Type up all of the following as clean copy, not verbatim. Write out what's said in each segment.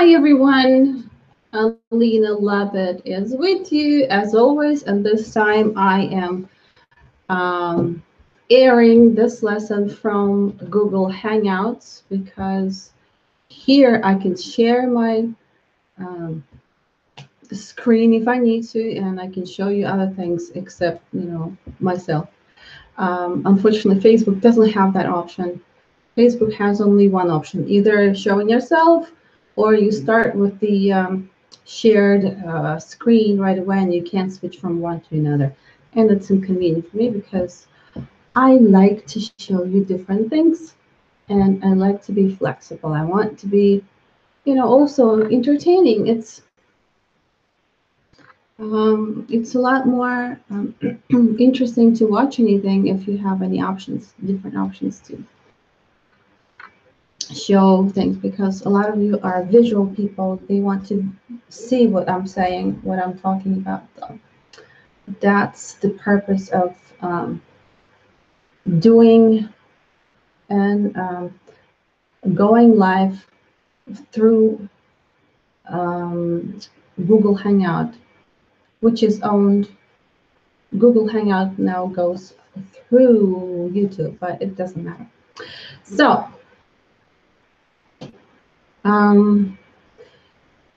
Hi everyone, Alina Labit is with you as always, and this time I am airing this lesson from Google Hangouts because here I can share my um, screen if I need to, and I can show you other things except myself. Unfortunately, Facebook doesn't have that option. Facebook has only one option, either showing yourself or you start with the shared screen right away and you can't switch from one to another. And it's inconvenient for me because I like to show you different things and I like to be flexible. I want to be, also entertaining. It's a lot more interesting to watch anything if you have any options, different options to show things because a lot of you are visual people. They want to see what I'm saying, what I'm talking about. So that's the purpose of doing and going live through um, Google Hangout, which is owned. Google Hangout now goes through YouTube, but it doesn't matter. So um,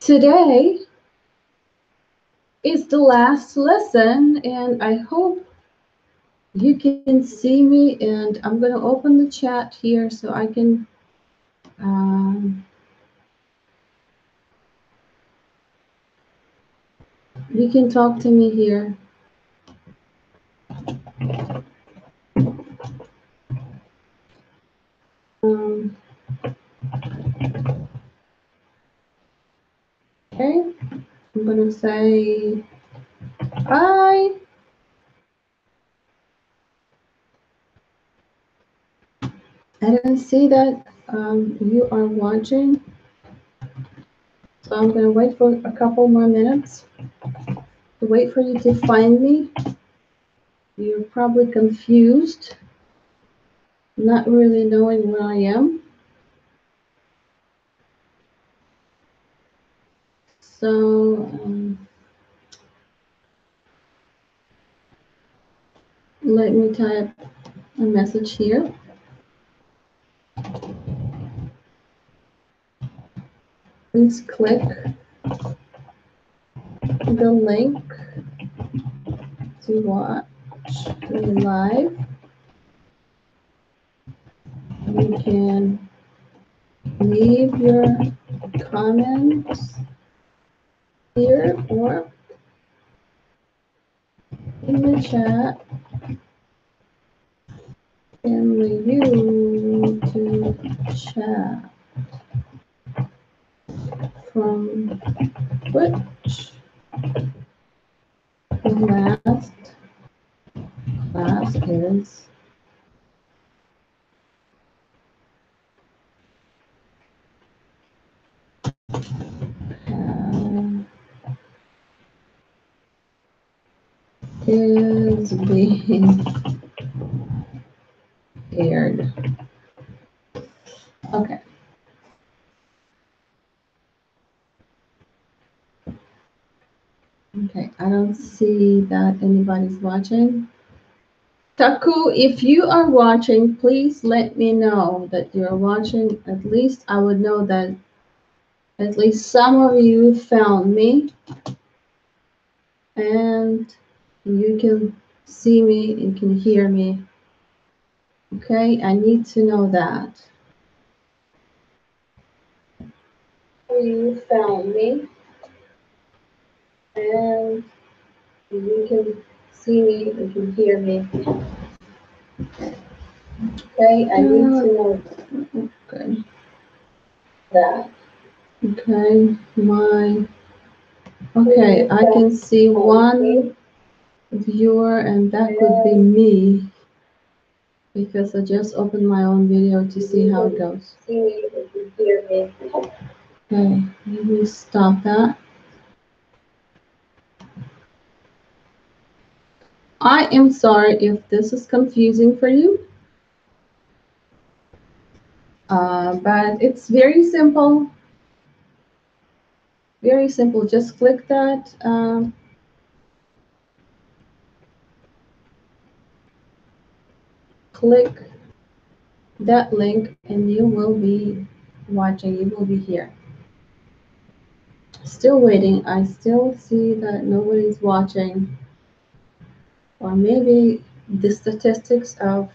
today is the last lesson, and I hope you can see me, and I'm going to open the chat here so I can you can talk to me here. Um, okay, I'm going to say hi. I didn't see that you are watching, so I'm going to wait for a couple more minutes to wait for you to find me. You're probably confused, not really knowing where I am. So let me type a message here. Please click the link to watch the live. You can leave your comments here or in the chat in the YouTube chat from Twitch. The last class is being aired. Okay. Okay, I don't see that anybody's watching. Taku, if you are watching, please let me know that you're watching. At least I would know that at least some of you found me and you can see me and can hear me. Okay, I need to know that. You found me and you can see me and can hear me. Okay, I need to know that. Okay, okay, I can see one viewer and that could be me because I just opened my own video to see how it goes. Okay, let me stop that. I am sorry if this is confusing for you, but it's very simple. Very simple. Just click that. Click that link and you will be watching. You will be here. Still waiting. I still see that nobody's watching. Or maybe the statistics of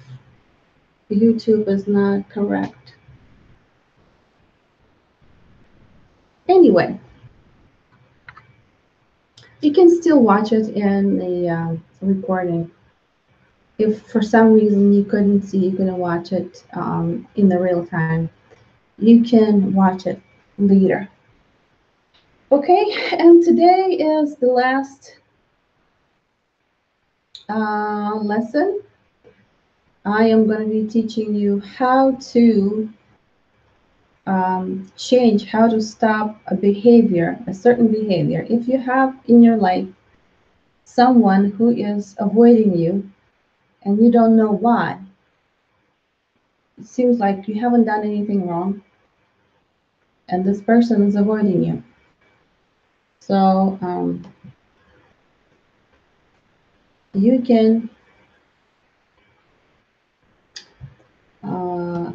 YouTube is not correct. Anyway, you can still watch it in the recording. If for some reason you couldn't see, you couldn't watch it in the real time, you can watch it later. Okay, and today is the last lesson. I am going to be teaching you how to change, how to stop a behavior, a certain behavior. If you have in your life someone who is avoiding you and you don't know why, it seems like you haven't done anything wrong and this person is avoiding you. So you can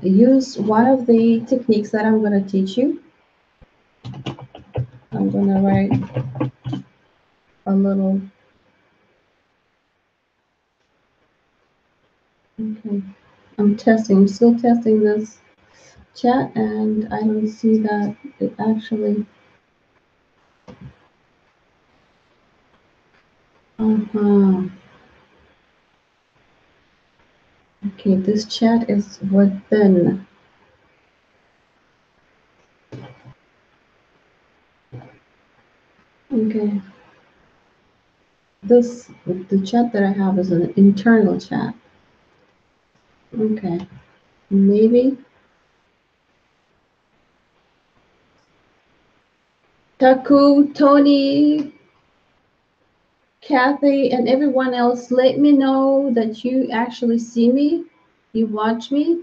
use one of the techniques that I'm going to teach you. I'm going to write a little. Okay, I'm still testing this chat, and I don't see that it actually. Okay, this chat is within. Okay. The chat that I have is an internal chat. Okay. Maybe. Taku, Tony, Kathy, and everyone else, let me know that you actually see me, you watch me,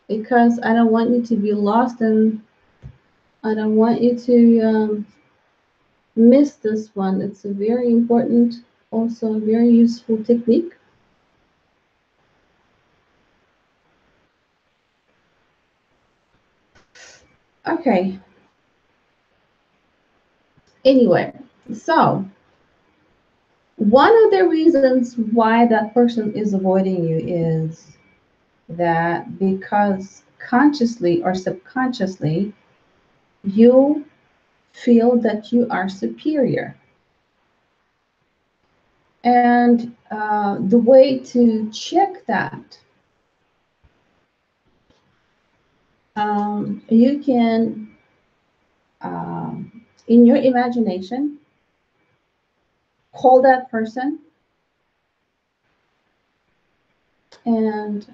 because I don't want you to be lost and I don't want you to miss this one. It's a very important, also a very useful technique. Okay. Anyway, so one of the reasons why that person is avoiding you is that because consciously or subconsciously, you feel that you are superior. And the way to check that, you can, in your imagination, call that person and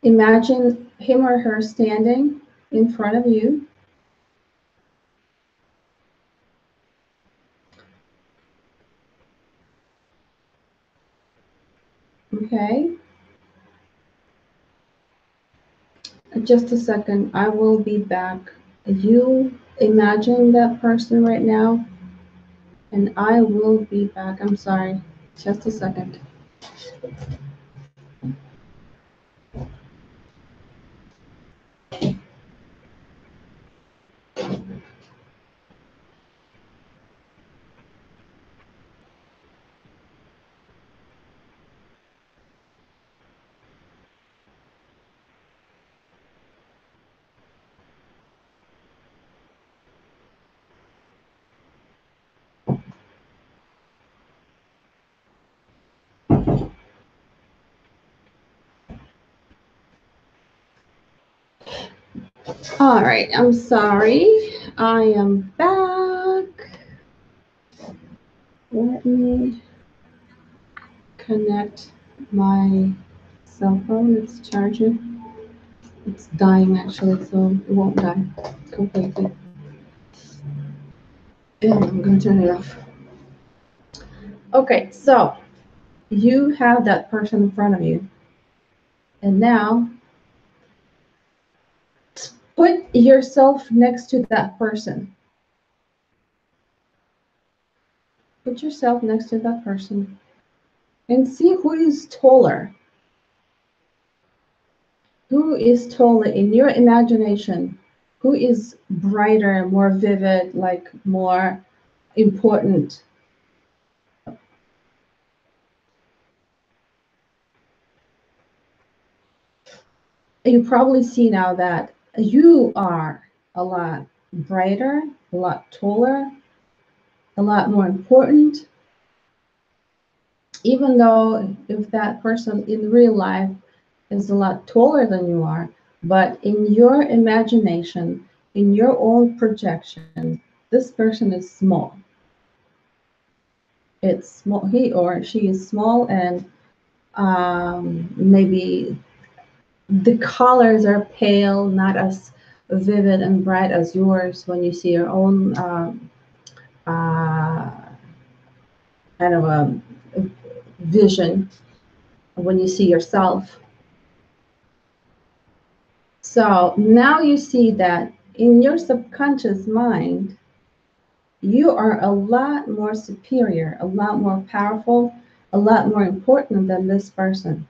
imagine him or her standing in front of you. Okay. Just a second, I will be back. You imagine that person right now, and I will be back. I'm sorry, just a second. All right, I'm sorry. I am back. Let me connect my cell phone. It's charging. It's dying actually, so it won't die completely. And I'm going to turn it off. Okay, so you have that person in front of you. And now put yourself next to that person. Put yourself next to that person and see who is taller. Who is taller in your imagination? Who is brighter, more vivid, like more important? You probably see now that you are a lot brighter, a lot taller, a lot more important, even though if that person in real life is a lot taller than you are, but in your imagination, in your own projection, this person is small. It's small, he or she is small, and maybe the colors are pale, not as vivid and bright as yours when you see your own uh, kind of a vision when you see yourself. So now you see that in your subconscious mind, you are a lot more superior, a lot more powerful, a lot more important than this person.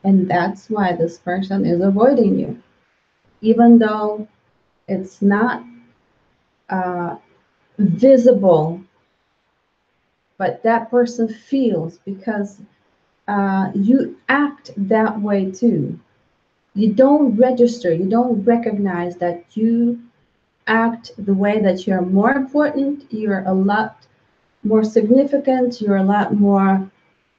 And that's why this person is avoiding you, even though it's not uh, visible, but that person feels because you act that way too. You don't register, you don't recognize that you act the way that you're more important, you're a lot more significant, you're a lot more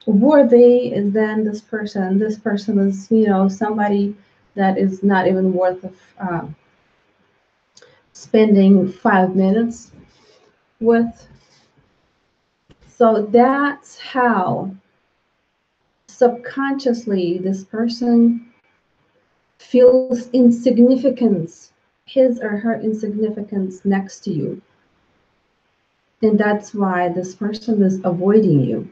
worthy than this person. This person is, somebody that is not even worth of spending 5 minutes with. So that's how subconsciously this person feels insignificance, his or her insignificance next to you. And that's why this person is avoiding you.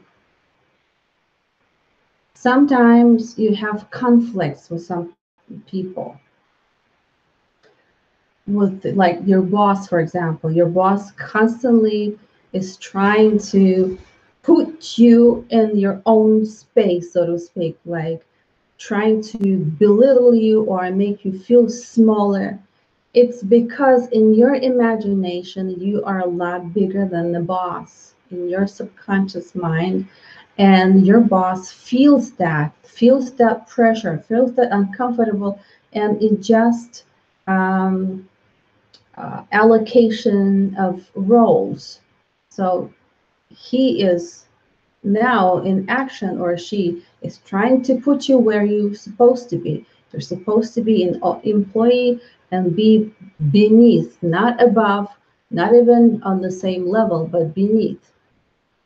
Sometimes you have conflicts with some people. With like your boss, for example, your boss constantly is trying to put you in your own space, so to speak, like trying to belittle you or make you feel smaller. It's because in your imagination, you are a lot bigger than the boss in your subconscious mind. And your boss feels that pressure, feels that uncomfortable, and it just allocation of roles. So he is now in action, or she is trying to put you where you're supposed to be. You're supposed to be an employee and be beneath, not above, not even on the same level, but beneath.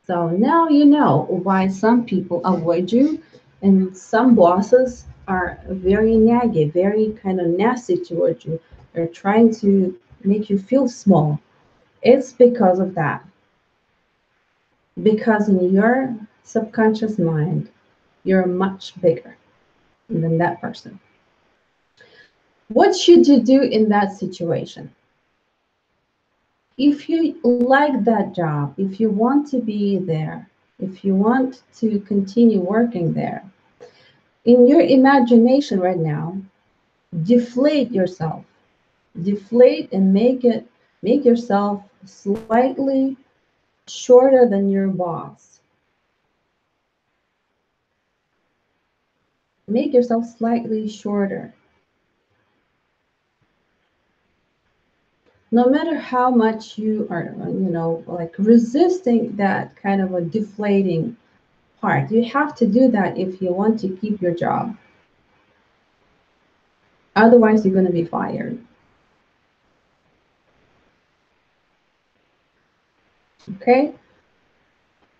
So now you know why some people avoid you, and some bosses are very naggy, very kind of nasty towards you. They're trying to make you feel small. It's because of that. Because in your subconscious mind, you're much bigger than that person. What should you do in that situation? If you like that job, if you want to be there, if you want to continue working there, in your imagination right now, deflate yourself. Deflate and make yourself slightly shorter than your boss. Make yourself slightly shorter. No matter how much you are, like resisting that kind of a deflating part, you have to do that if you want to keep your job. Otherwise, you're going to be fired. Okay?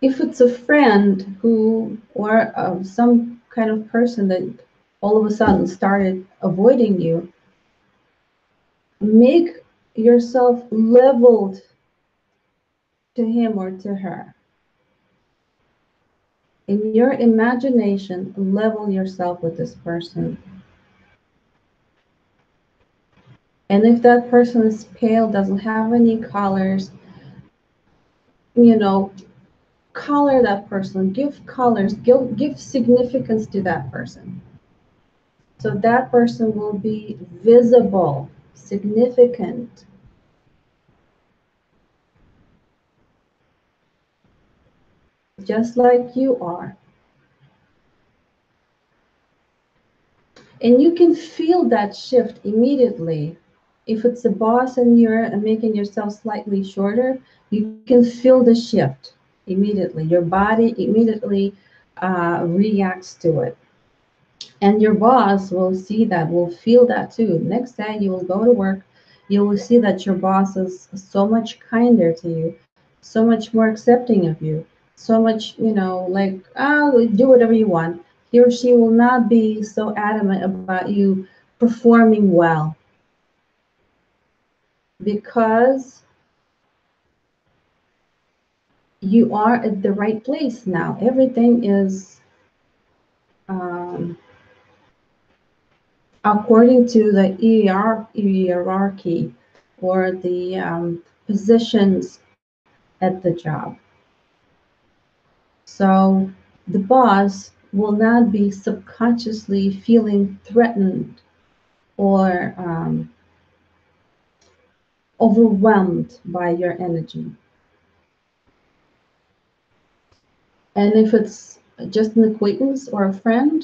If it's a friend who, or some kind of person that all of a sudden started avoiding you, make yourself leveled to him or to her. In your imagination, level yourself with this person. And if that person is pale, doesn't have any colors, you know, color that person, give colors, give significance to that person. So that person will be visible, significant. Just like you are. And you can feel that shift immediately. If it's a boss and you're making yourself slightly shorter, you can feel the shift immediately. Your body immediately reacts to it. And your boss will see that, will feel that too. Next day you will go to work, you will see that your boss is so much kinder to you, so much more accepting of you, so much, like, oh, do whatever you want. He or she will not be so adamant about you performing well because you are at the right place now. Everything is um, according to the hierarchy or the positions at the job. So the boss will not be subconsciously feeling threatened or overwhelmed by your energy. And if it's just an acquaintance or a friend,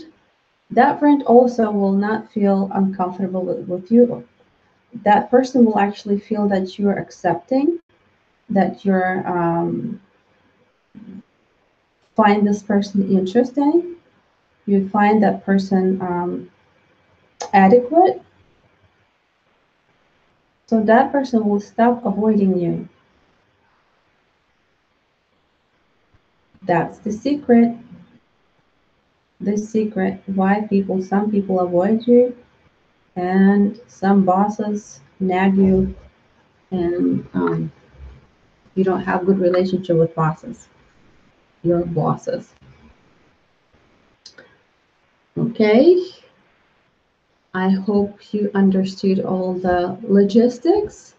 that friend also will not feel uncomfortable with you. That person will actually feel that you're accepting, that you're find this person interesting, you find that person adequate, so that person will stop avoiding you. That's the secret. The secret why some people avoid you, and some bosses nag you, and you don't have good relationship with bosses, your bosses. Okay. I hope you understood all the logistics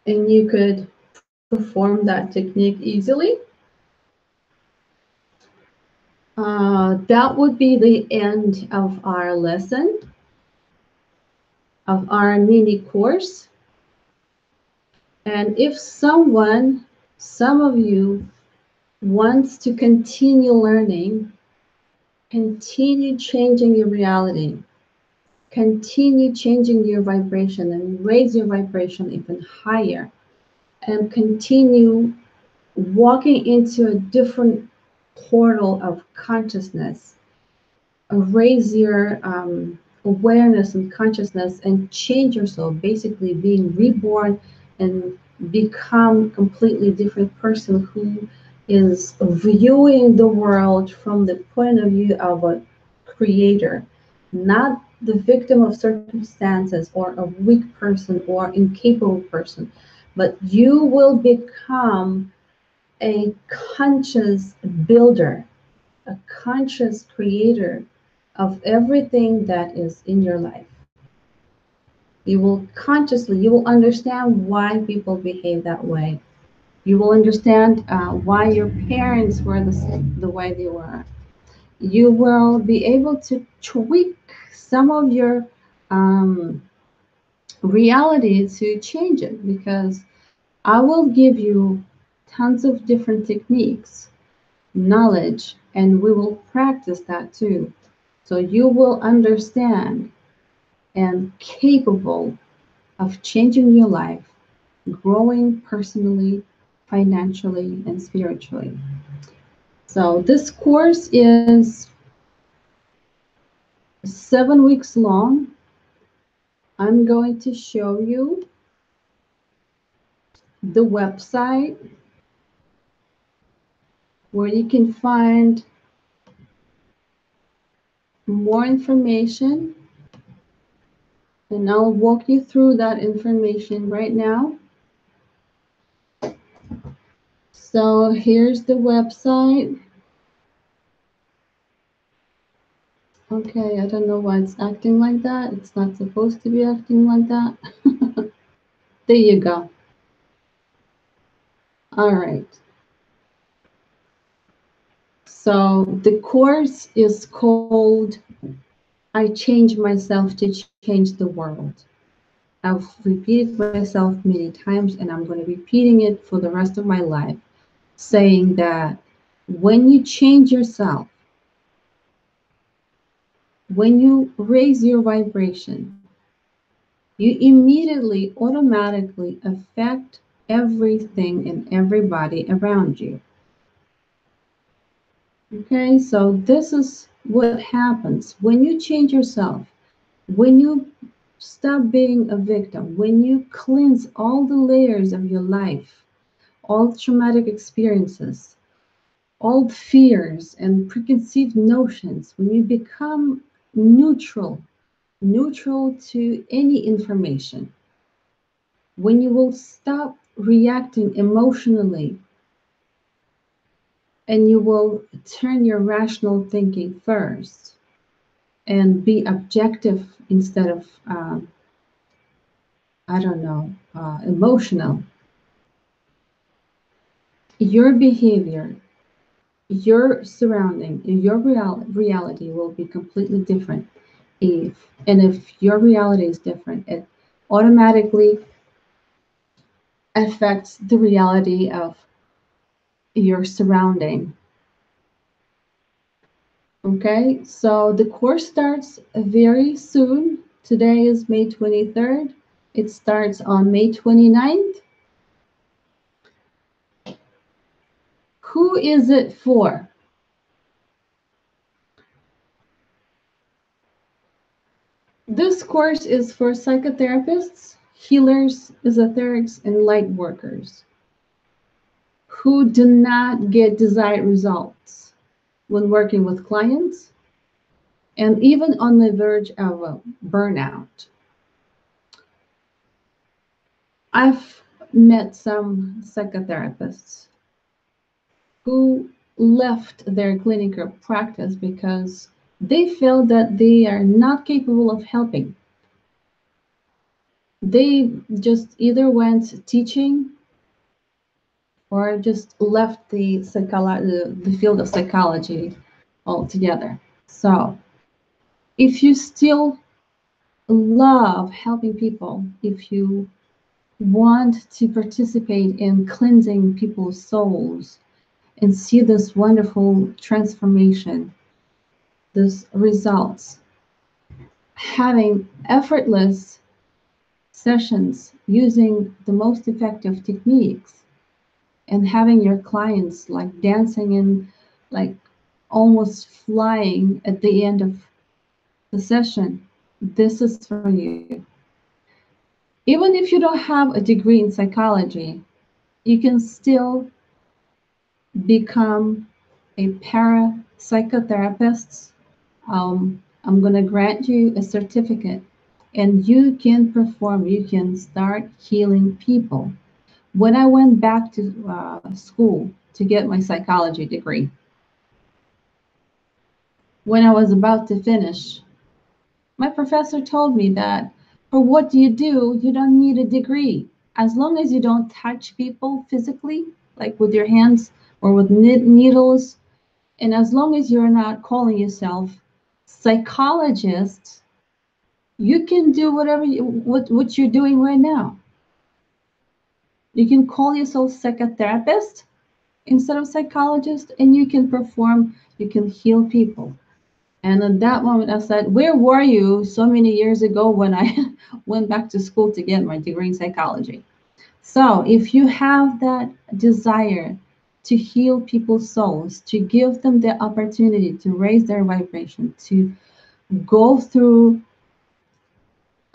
and you could perform that technique easily. That would be the end of our lesson, of our mini course. And if some of you wants to continue learning, continue changing your reality, continue changing your vibration and raise your vibration even higher, and continue walking into a different portal of consciousness, raise your awareness and consciousness and change yourself, basically being reborn and become a completely different person who is viewing the world from the point of view of a creator, not the victim of circumstances or a weak person or incapable person, but you will become a conscious builder, a conscious creator of everything that is in your life. You will understand why people behave that way. You will understand why your parents were the way they were. You will be able to tweak some of your um, reality to change it, because I will give you tons of different techniques, knowledge, and we will practice that too. So you will understand and capable of changing your life, growing personally, financially, and spiritually. So this course is 7 weeks long. I'm going to show you the website where you can find more information, and I'll walk you through that information right now. So here's the website. Okay, I don't know why it's acting like that. It's not supposed to be acting like that. There you go. All right. So the course is called I Change Myself to Change the World. I've repeated myself many times, and I'm going to be repeating it for the rest of my life, saying that when you change yourself, when you raise your vibration, you immediately, automatically affect everything and everybody around you. Okay, so this is what happens when you change yourself, when you stop being a victim, when you cleanse all the layers of your life, all traumatic experiences, all fears and preconceived notions, when you become neutral, neutral to any information, when you will stop reacting emotionally and you will turn your rational thinking first and be objective instead of, I don't know, emotional, your behavior, your surrounding, your reality will be completely different. If your reality is different, it automatically affects the reality of your surrounding. Okay, so the course starts very soon. Today is May 23rd. It starts on May 29th. Who is it for? This course is for psychotherapists, healers, esoterics, and light workers who do not get desired results when working with clients and even on the verge of a burnout. I've met some psychotherapists who left their clinical practice because they felt that they are not capable of helping. They just either went teaching or just left the field of psychology altogether. So if you still love helping people, if you want to participate in cleansing people's souls and see this wonderful transformation, this results, having effortless sessions using the most effective techniques and having your clients like dancing and like almost flying at the end of the session, this is for you. Even if you don't have a degree in psychology, you can still become a parapsychotherapist. I'm going to grant you a certificate and you can perform, you can start healing people. When I went back to school to get my psychology degree, when I was about to finish, my professor told me that for what you do, you don't need a degree. As long as you don't touch people physically, like with your hands or with needles, and as long as you're not calling yourself psychologist, you can do whatever what you're doing right now. You can call yourself psychotherapist instead of psychologist, and you can perform, you can heal people. And at that moment, I said, where were you so many years ago when I went back to school to get my degree in psychology? So if you have that desire to heal people's souls, to give them the opportunity to raise their vibration, to go through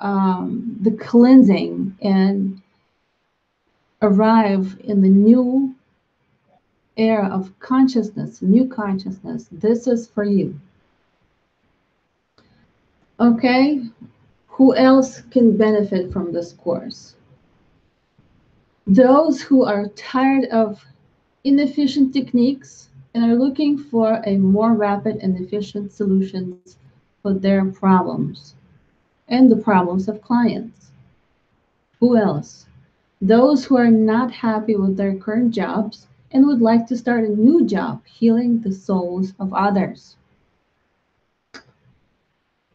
the cleansing and arrive in the new era of consciousness, new consciousness, this is for you. Okay, who else can benefit from this course? Those who are tired of inefficient techniques and are looking for a more rapid and efficient solutions for their problems and the problems of clients. Who else? Those who are not happy with their current jobs and would like to start a new job healing the souls of others.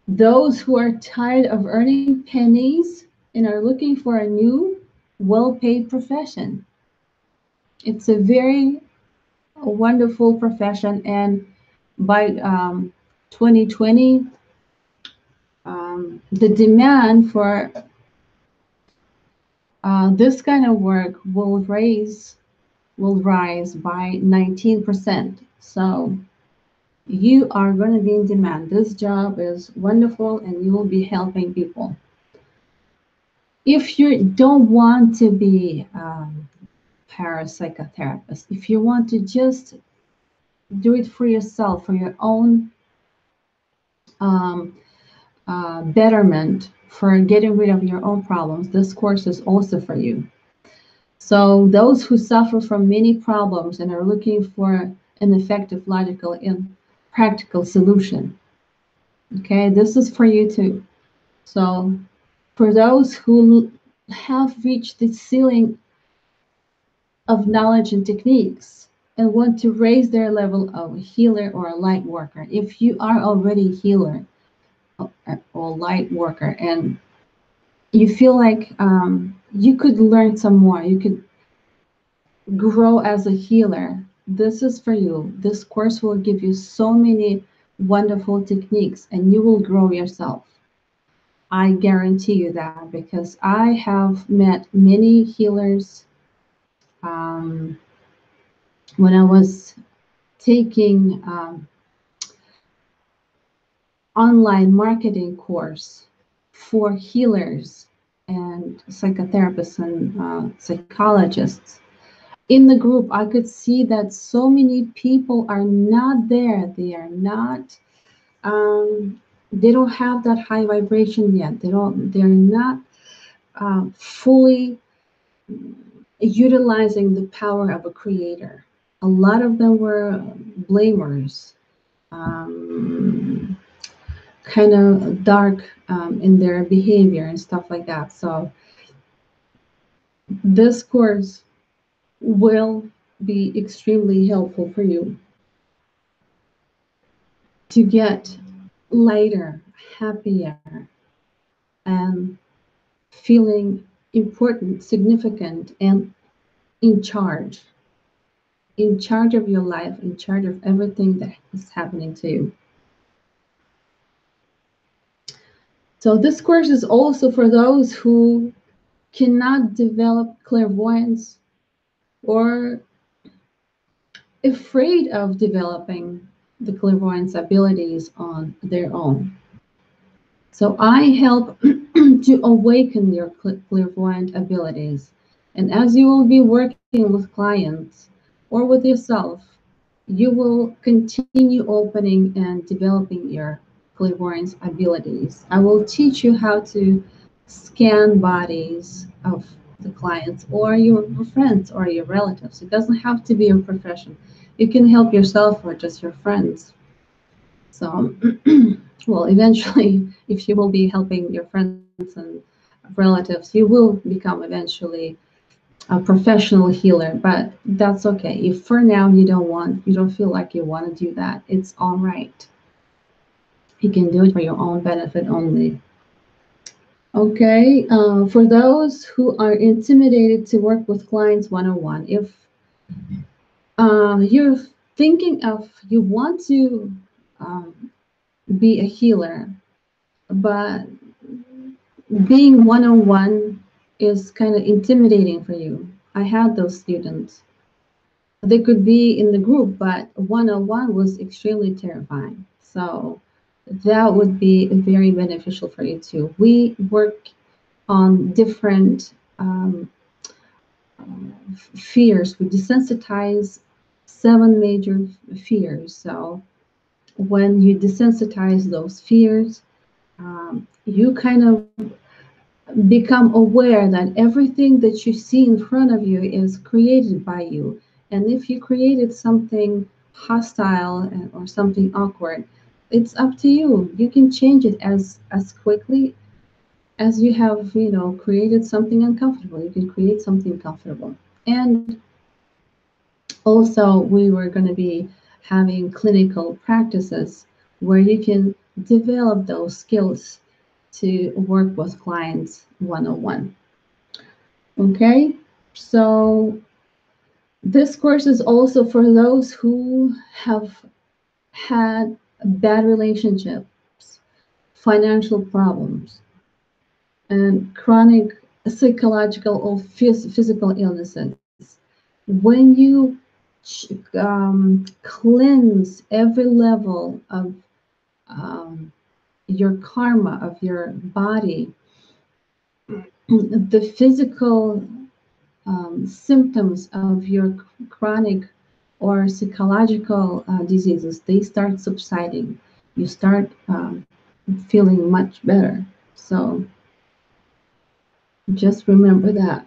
Those who are tired of earning pennies and are looking for a new, well-paid profession. It's a very wonderful profession, and by 2020, the demand for this kind of work will rise by 19%. So you are going to be in demand. This job is wonderful, and you will be helping people. If you don't want to be parapsychotherapist, if you want to just do it for yourself, for your own um, betterment, for getting rid of your own problems, this course is also for you. So those who suffer from many problems and are looking for an effective, logical, and practical solution, okay, this is for you too. So for those who have reached the ceiling of knowledge and techniques and want to raise their level of a healer or a light worker, if you are already a healer or light worker and you feel like you could learn some more, you could grow as a healer, this is for you. This course will give you so many wonderful techniques and you will grow yourself. I guarantee you that, because I have met many healers when I was taking online marketing course for healers and psychotherapists and psychologists. In the group, I could see that so many people are not there. They are not, they don't have that high vibration yet. They're not fully utilizing the power of a creator. A lot of them were blamers, kind of dark in their behavior and stuff like that. So this course will be extremely helpful for you to get lighter, happier, and feeling important, significant, and in charge of your life, in charge of everything that is happening to you. So this course is also for those who cannot develop clairvoyance or afraid of developing the clairvoyance abilities on their own. So I help to awaken your clairvoyant abilities. And as you will be working with clients or with yourself, you will continue opening and developing your clairvoyance abilities. I will teach you how to scan bodies of the clients or your friends or your relatives. It doesn't have to be your profession. You can help yourself or just your friends. So, well, eventually, if you will be helping your friends and relatives, you will become eventually a professional healer, but that's okay. If for now you don't feel like you want to do that, it's all right. You can do it for your own benefit only. Okay, for those who are intimidated to work with clients one-on-one, if you're thinking of, you want to be a healer, but being one-on-one is kind of intimidating for you. I had those students. They could be in the group, but one-on-one was extremely terrifying. So that would be very beneficial for you too. We work on different fears. We desensitize 7 major fears. So when you desensitize those fears, you kind of become aware that everything that you see in front of you is created by you. And if you created something hostile or something awkward, it's up to you. You can change it as quickly as you have, created something uncomfortable. You can create something comfortable. And Also, we were going to be having clinical practices where you can develop those skills to work with clients one-on-one. Okay, so this course is also for those who have had bad relationships, financial problems, and chronic psychological or physical illnesses. When you cleanse every level of your karma, of your body, the physical symptoms of your chronic or psychological diseases, they start subsiding. You start feeling much better. So just remember that.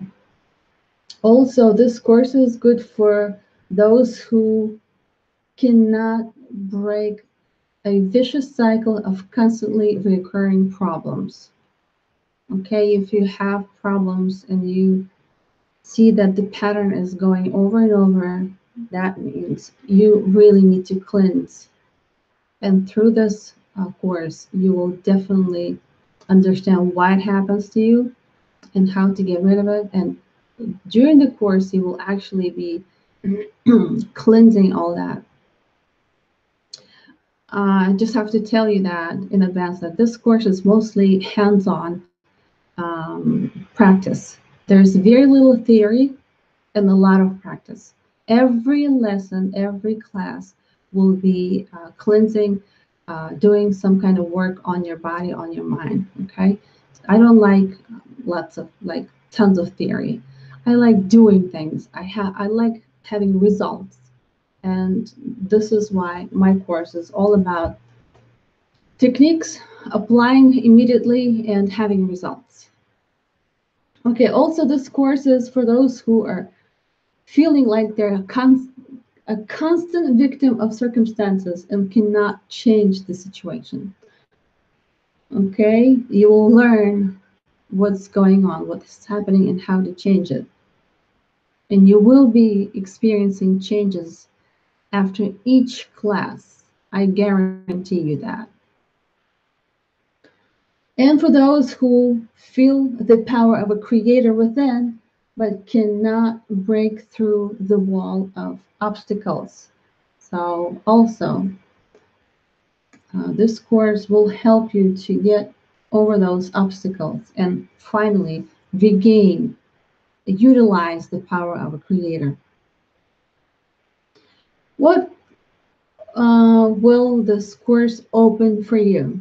Also, this course is good for those who cannot break a vicious cycle of constantly recurring problems. Okay, if you have problems and you see that the pattern is going over and over, that means you really need to cleanse. And through this course, you will definitely understand why it happens to you and how to get rid of it. And during the course, you will actually be cleansing all that. I just have to tell you that in advance that this course is mostly hands-on practice. There's very little theory and a lot of practice. Every lesson, every class will be cleansing, doing some kind of work on your body, on your mind. Okay, I don't like tons of theory. I like doing things. I like having results, and this is why my course is all about techniques, applying immediately, and having results. Okay, also this course is for those who are feeling like they're a constant victim of circumstances and cannot change the situation. Okay, you will learn what's going on, what's happening, and how to change it. And you will be experiencing changes after each class. I guarantee you that. And for those who feel the power of a creator within, but cannot break through the wall of obstacles. So also, this course will help you to get over those obstacles and finally regain, utilize the power of a creator. What will this course open for you?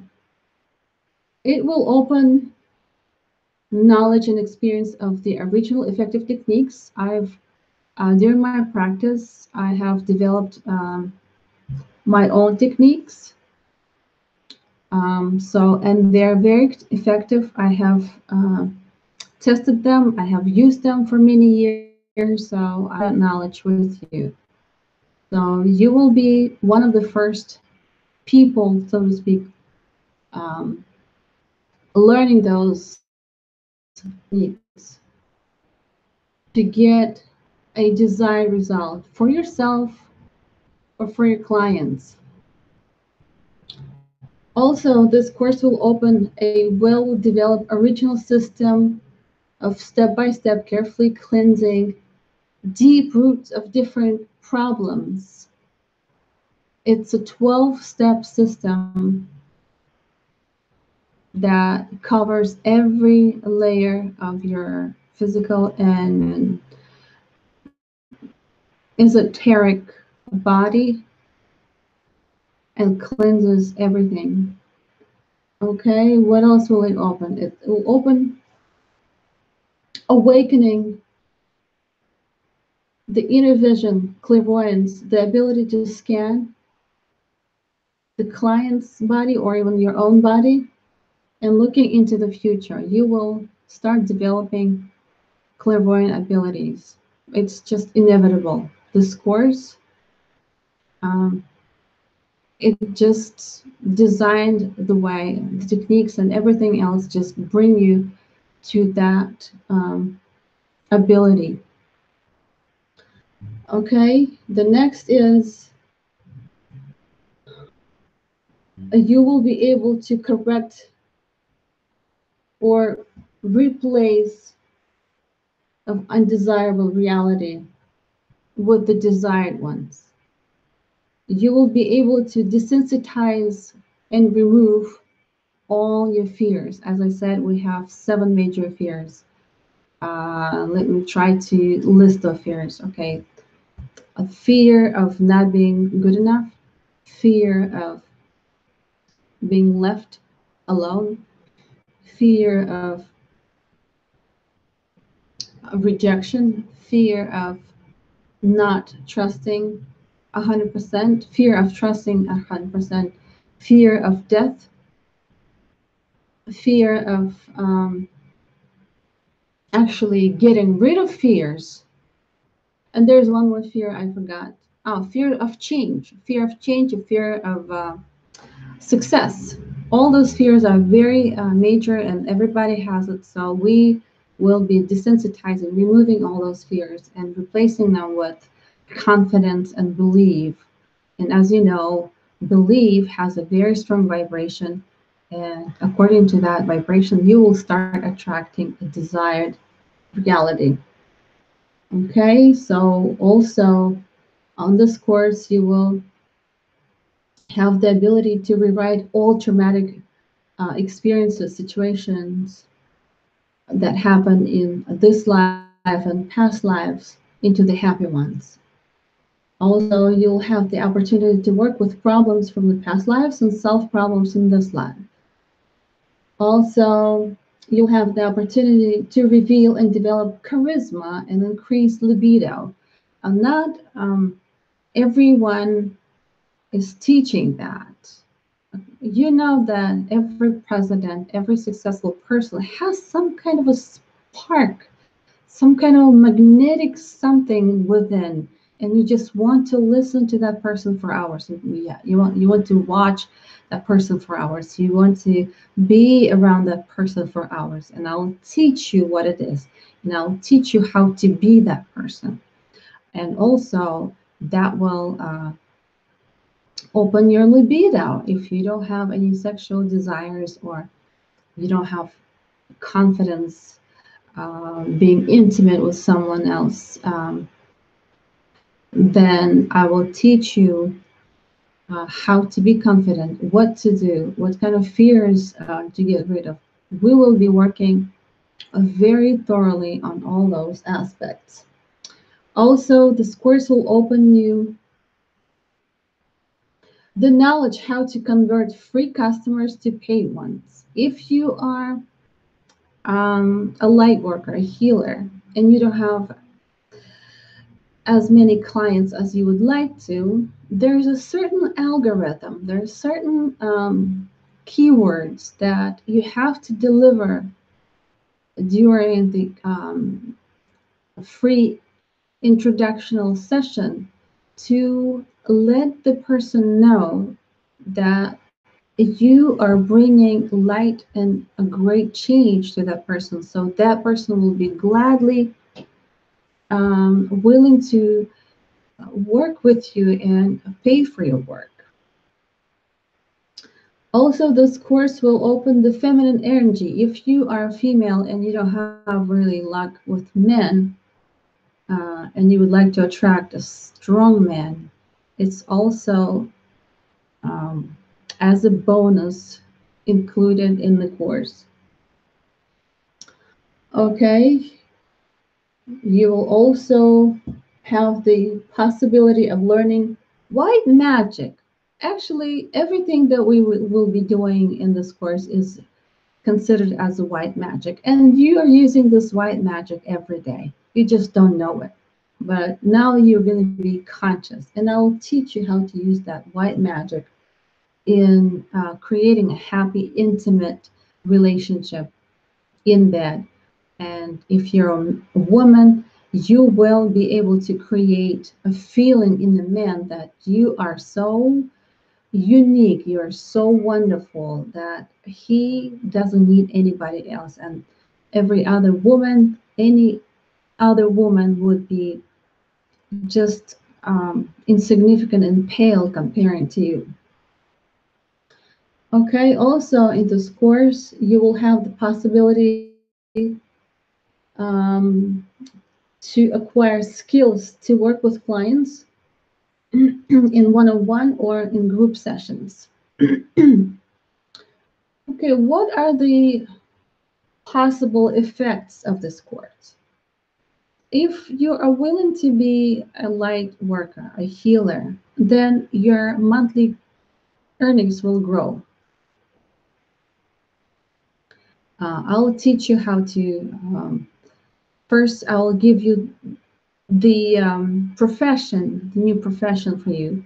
It will open knowledge and experience of the original effective techniques. During my practice, I have developed my own techniques. And they're very effective. I have tested them. I have used them for many years, so I have that knowledge with you. So you will be one of the first people, so to speak, learning those techniques to get a desired result for yourself or for your clients. Also, this course will open a well-developed original system of step-by-step carefully cleansing deep roots of different problems. It's a 12-step system that covers every layer of your physical and esoteric body and cleanses everything. Okay, what else will it open? It will open awakening the inner vision, clairvoyance, the ability to scan the client's body or even your own body and looking into the future. You will start developing clairvoyant abilities. It's just inevitable. This course, it just designed the way, the techniques and everything else just bring you to that ability. Okay, the next is you will be able to correct or replace of undesirable reality with the desired ones. You will be able to desensitize and remove all your fears. As I said, we have 7 major fears. Let me try to list the fears. Okay, a fear of not being good enough, fear of being left alone, fear of rejection, fear of not trusting 100%, fear of trusting 100%, fear of death, fear of actually getting rid of fears. And there's one more fear I forgot. Oh, fear of change, a fear of success. All those fears are very major, and everybody has it. So we will be desensitizing, removing all those fears, and replacing them with confidence and belief. And as you know, belief has a very strong vibration. And according to that vibration, you will start attracting a desired reality. Okay, so also on this course, you will have the ability to rewrite all traumatic experiences, situations that happen in this life and past lives into the happy ones. Also, you'll have the opportunity to work with problems from the past lives and solve problems in this life. Also, you'll have the opportunity to reveal and develop charisma and increase libido. Not everyone is teaching that. You know that every president, every successful person has some kind of a spark, some kind of magnetic something within, and you just want to listen to that person for hours. Yeah, you want to watch that person for hours. You want to be around that person for hours, and I'll teach you what it is, and I'll teach you how to be that person, and also that will open your libido if you don't have any sexual desires or you don't have confidence being intimate with someone else, then I will teach you how to be confident, what to do, what kind of fears to get rid of. We will be working very thoroughly on all those aspects. Also, this course will open you the knowledge how to convert free customers to paid ones. If you are a light worker, a healer, and you don't have as many clients as you would like to, there's a certain algorithm, there's certain keywords that you have to deliver during the free introductional session to let the person know that you are bringing light and a great change to that person. So that person will be gladly willing to work with you and pay for your work. Also, this course will open the feminine energy. If you are a female and you don't have really luck with men, and you would like to attract a strong man, it's also as a bonus included in the course. Okay, you will also have the possibility of learning white magic. Actually, everything that we will be doing in this course is considered as a white magic, and you are using this white magic every day. You just don't know it. But now you're going to be conscious, and I'll teach you how to use that white magic in creating a happy, intimate relationship in bed. And if you're a woman, you will be able to create a feeling in the man that you are so unique, you're so wonderful that he doesn't need anybody else. And every other woman, any other woman would be just insignificant and pale comparing to you. Okay, also in this course, you will have the possibility um, to acquire skills to work with clients in one-on-one or in group sessions. Okay, what are the possible effects of this course? If you are willing to be a light worker, a healer, then your monthly earnings will grow. I'll teach you how to, first, I'll give you the profession, the new profession for you.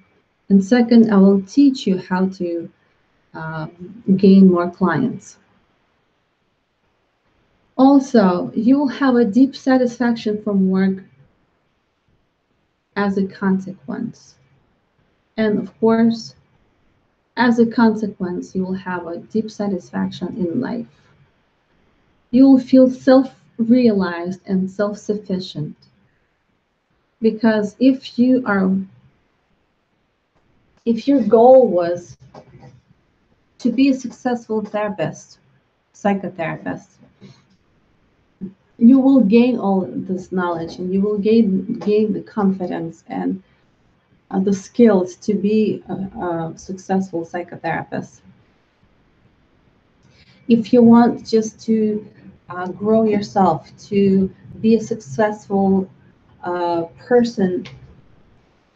And second, I will teach you how to uh, gain more clients. Also, you will have a deep satisfaction from work as a consequence. And of course, as a consequence, you will have a deep satisfaction in life. You will feel self-realized and self-sufficient. Because if your goal was to be a successful therapist, psychotherapist, you will gain all this knowledge and you will gain the confidence and the skills to be a successful psychotherapist. If you want just to grow yourself, to be a successful person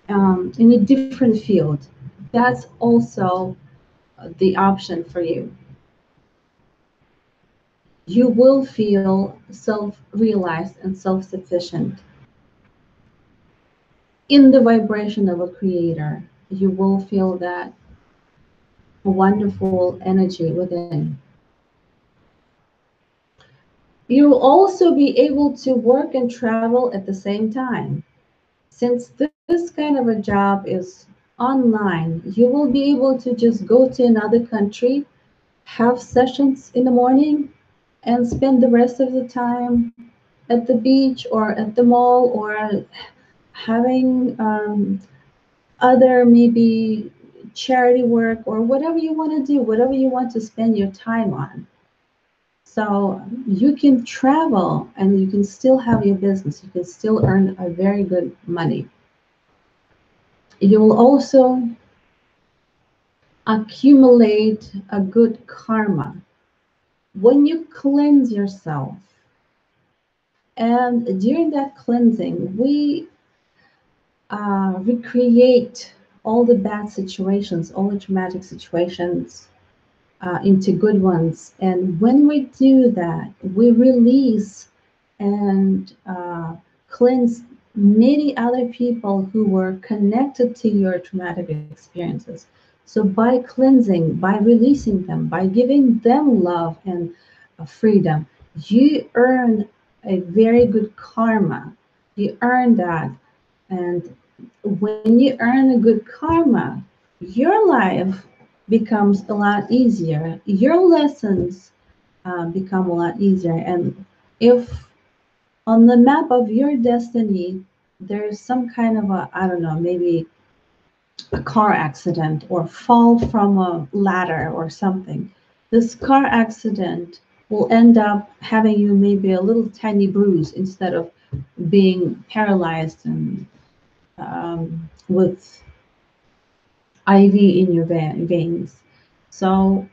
in a different field, that's also the option for you. You will feel self-realized and self-sufficient. In the vibration of a creator, you will feel that wonderful energy within. You will also be able to work and travel at the same time. Since this kind of a job is online, you will be able to just go to another country, have sessions in the morning, and spend the rest of the time at the beach or at the mall or having other maybe charity work or whatever you want to do, whatever you want to spend your time on. So you can travel and you can still have your business. You can still earn a very good money. You will also accumulate a good karma. When you cleanse yourself, and during that cleansing, we recreate all the bad situations, all the traumatic situations into good ones. And when we do that, we release and cleanse many other people who were connected to your traumatic experiences. So by cleansing, by releasing them, by giving them love and freedom, you earn a very good karma. You earn that. And when you earn a good karma, your life becomes a lot easier. Your lessons become a lot easier. And if on the map of your destiny, there's some kind of a, I don't know, maybe a car accident or fall from a ladder or something, this car accident will end up having you maybe a little tiny bruise instead of being paralyzed and with IV in your veins. So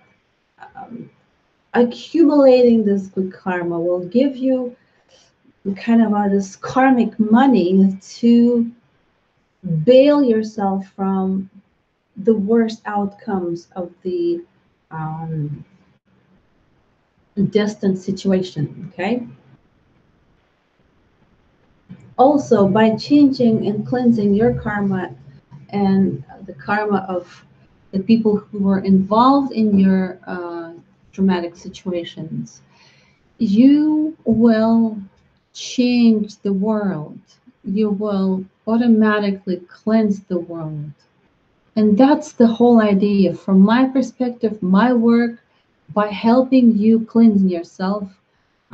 accumulating this good karma will give you kind of this karmic money to bail yourself from the worst outcomes of the um, destined situation, okay? Also, by changing and cleansing your karma and the karma of the people who were involved in your traumatic situations, you will change the world. You will automatically cleanse the world. And that's the whole idea. From my perspective, my work, by helping you cleanse yourself,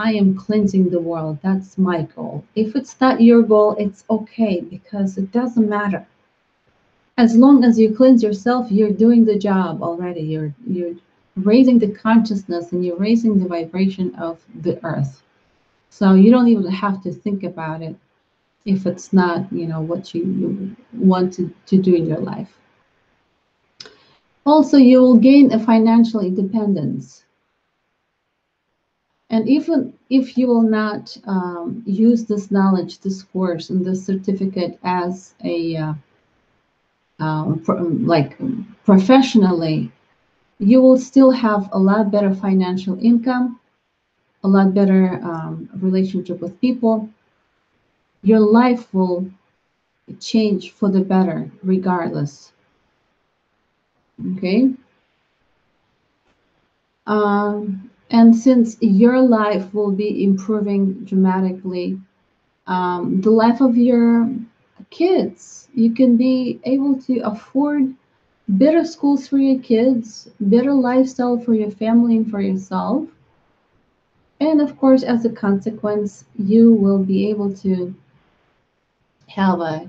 I am cleansing the world. That's my goal. If it's not your goal, it's okay because it doesn't matter. As long as you cleanse yourself, you're doing the job already. You're raising the consciousness and you're raising the vibration of the earth. So you don't even have to think about it if it's not, what you want to do in your life. Also, you will gain a financial independence. And even if you will not use this knowledge, this course, and this certificate as a like professionally, you will still have a lot better financial income, a lot better relationship with people. Your life will change for the better, regardless. Okay. And since your life will be improving dramatically, the life of your kids, you can be able to afford better schools for your kids, better lifestyle for your family and for yourself. And of course, as a consequence, you will be able to have a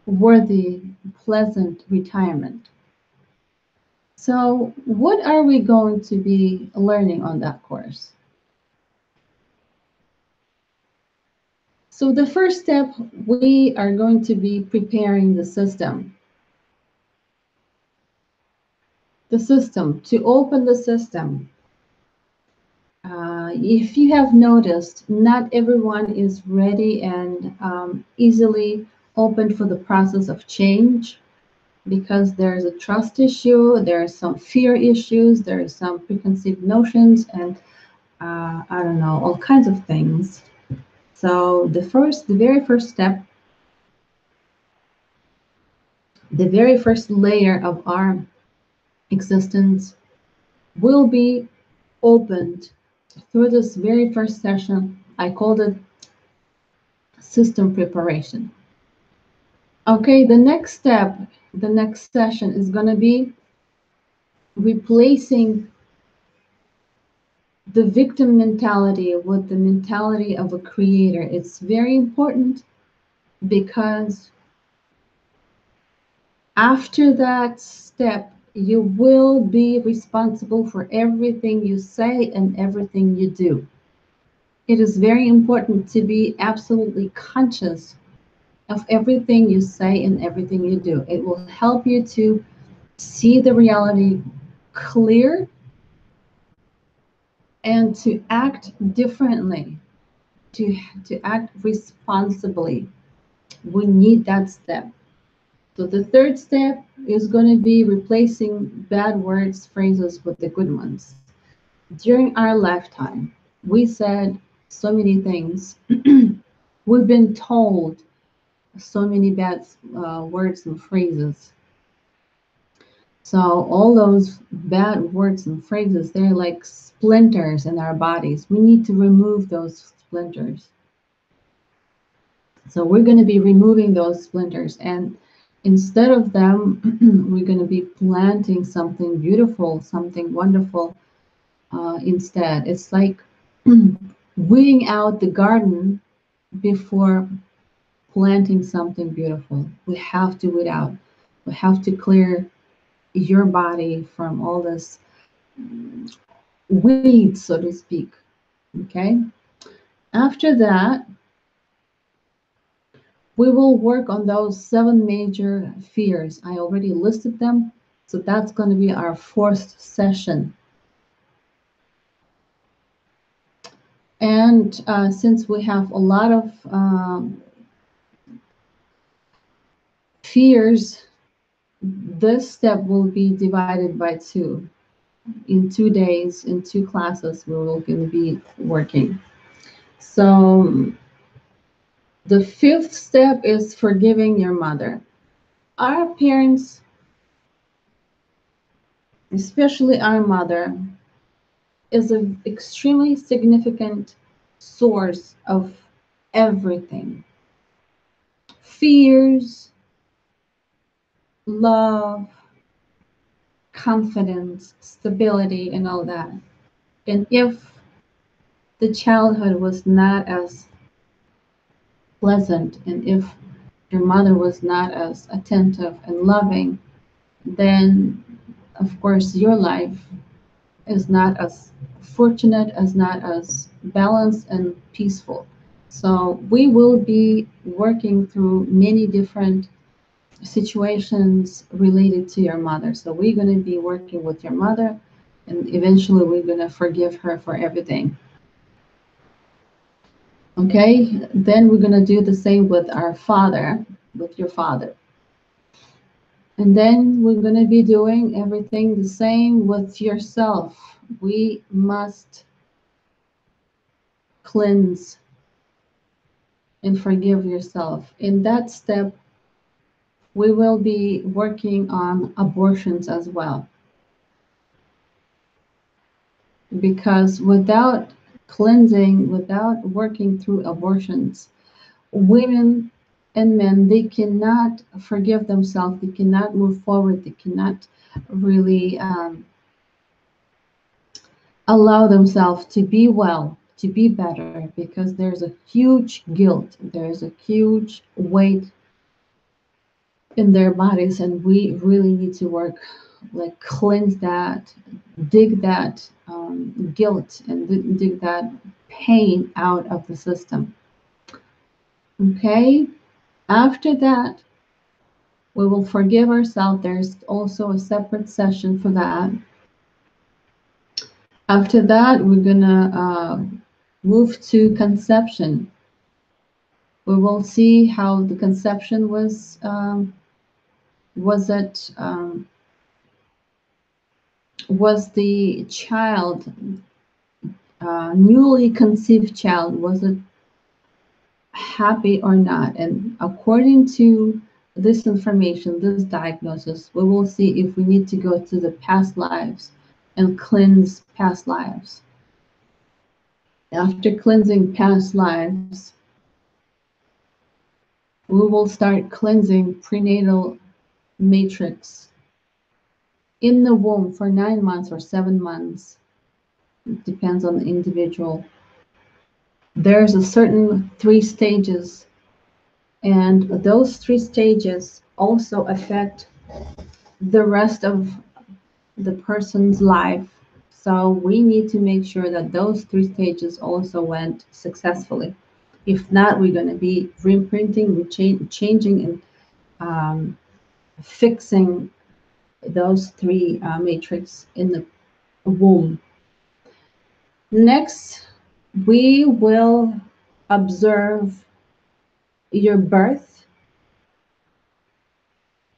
worthy, pleasant retirement. So, what are we going to be learning on that course? So, the first step, we are going to be preparing the system. To open the system. If you have noticed, not everyone is ready and easily open for the process of change because there's a trust issue, there are some fear issues, there are some preconceived notions, and I don't know, all kinds of things. So the very first step, the very first layer of our existence will be opened through this very first session. I called it system preparation. Okay, the next step, the next session is going to be replacing the victim mentality with the mentality of a creator. It's very important because after that step, you will be responsible for everything you say and everything you do. It is very important to be absolutely conscious of everything you say and everything you do. It will help you to see the reality clear and to act differently, to act responsibly. We need that step. So the third step is going to be replacing bad words, phrases with the good ones. During our lifetime, we said so many things. We've been told so many bad words and phrases. So all those bad words and phrases, they're like splinters in our bodies. We need to remove those splinters. So we're going to be removing those splinters, and instead of them, we're going to be planting something beautiful, something wonderful instead. It's like weeding out the garden before planting something beautiful. We have to weed out. We have to clear your body from all this weeds, so to speak. Okay. After that, we will work on those 7 major fears. I already listed them. So that's going to be our 4th session. And since we have a lot of fears, this step will be divided by 2. In 2 days, in 2 classes, we're going to be working. So the 5th step is forgiving your mother. Our parents, especially our mother, is an extremely significant source of everything. Fears, love, confidence, stability, and all that. And if the childhood was not as pleasant, and if your mother was not as attentive and loving, then of course your life is not as fortunate, as not as balanced and peaceful. So we will be working through many different situations related to your mother. So we're going to be working with your mother, and eventually we're going to forgive her for everything. Okay, then we're going to do the same with our father, with your father. And then we're going to be doing everything the same with yourself. We must cleanse and forgive yourself. In that step, we will be working on abortions as well. Because without cleansing, without working through abortions, women and men, they cannot forgive themselves, they cannot move forward, they cannot really allow themselves to be well, to be better, because there's a huge guilt, there's a huge weight in their bodies, and we really need to work, like cleanse that, dig that guilt, and dig that pain out of the system. Okay, after that, we will forgive ourselves. There's also a separate session for that. After that, we're gonna move to conception. We will see how the conception was. Was the child, newly conceived child, was it happy or not? And according to this information, this diagnosis, we will see if we need to go to the past lives and cleanse past lives. After cleansing past lives, we will start cleansing prenatal matrix in the womb for 9 months or 7 months. It depends on the individual. There's a certain 3 stages, and those 3 stages also affect the rest of the person's life. So we need to make sure that those 3 stages also went successfully. If not, we're going to be reprinting, changing, and fixing those 3 matrix in the womb. Next, we will observe your birth,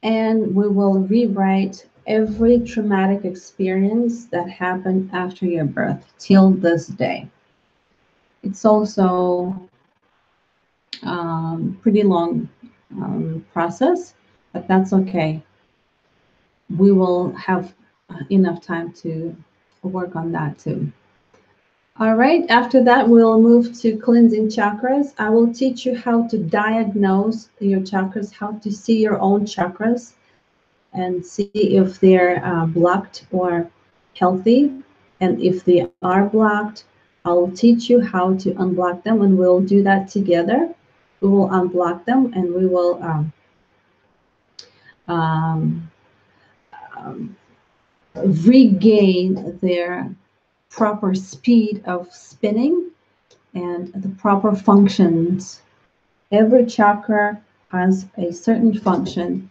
and we will rewrite every traumatic experience that happened after your birth till this day. It's also pretty long process, but that's okay. We will have enough time to work on that too. All right, after that, we'll move to cleansing chakras. I will teach you how to diagnose your chakras, how to see your own chakras and see if they're blocked or healthy. And if they are blocked, I'll teach you how to unblock them, and we'll do that together. We will unblock them, and we will regain their proper speed of spinning and the proper functions. Every chakra has a certain function.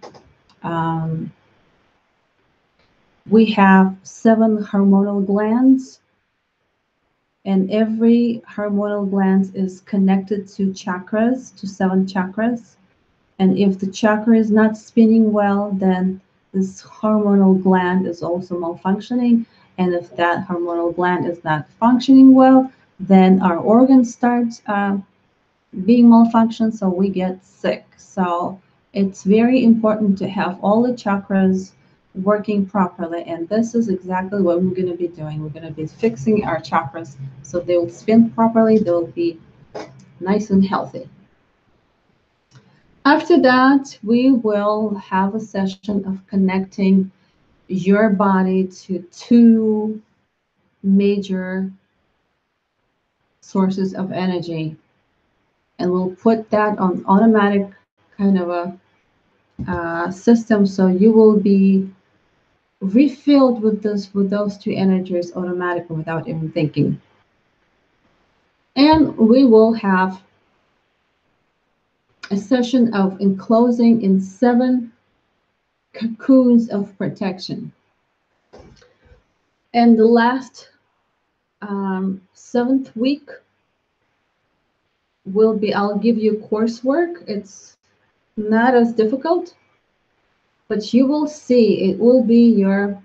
We have 7 hormonal glands, and every hormonal gland is connected to chakras, to 7 chakras. And if the chakra is not spinning well, then this hormonal gland is also malfunctioning. And if that hormonal gland is not functioning well, then our organs start being malfunctioned, so we get sick. So it's very important to have all the chakras working properly, and this is exactly what we're going to be doing. We're going to be fixing our chakras so they will spin properly, they'll be nice and healthy. After that, we will have a session of connecting your body to 2 major sources of energy, and we'll put that on automatic kind of a system, so you will be refilled with those two energies automatically without even thinking. And we will have a session of enclosing in 7 cocoons of protection. And the last 7th week will be, I'll give you coursework. It's not as difficult, but you will see it will be your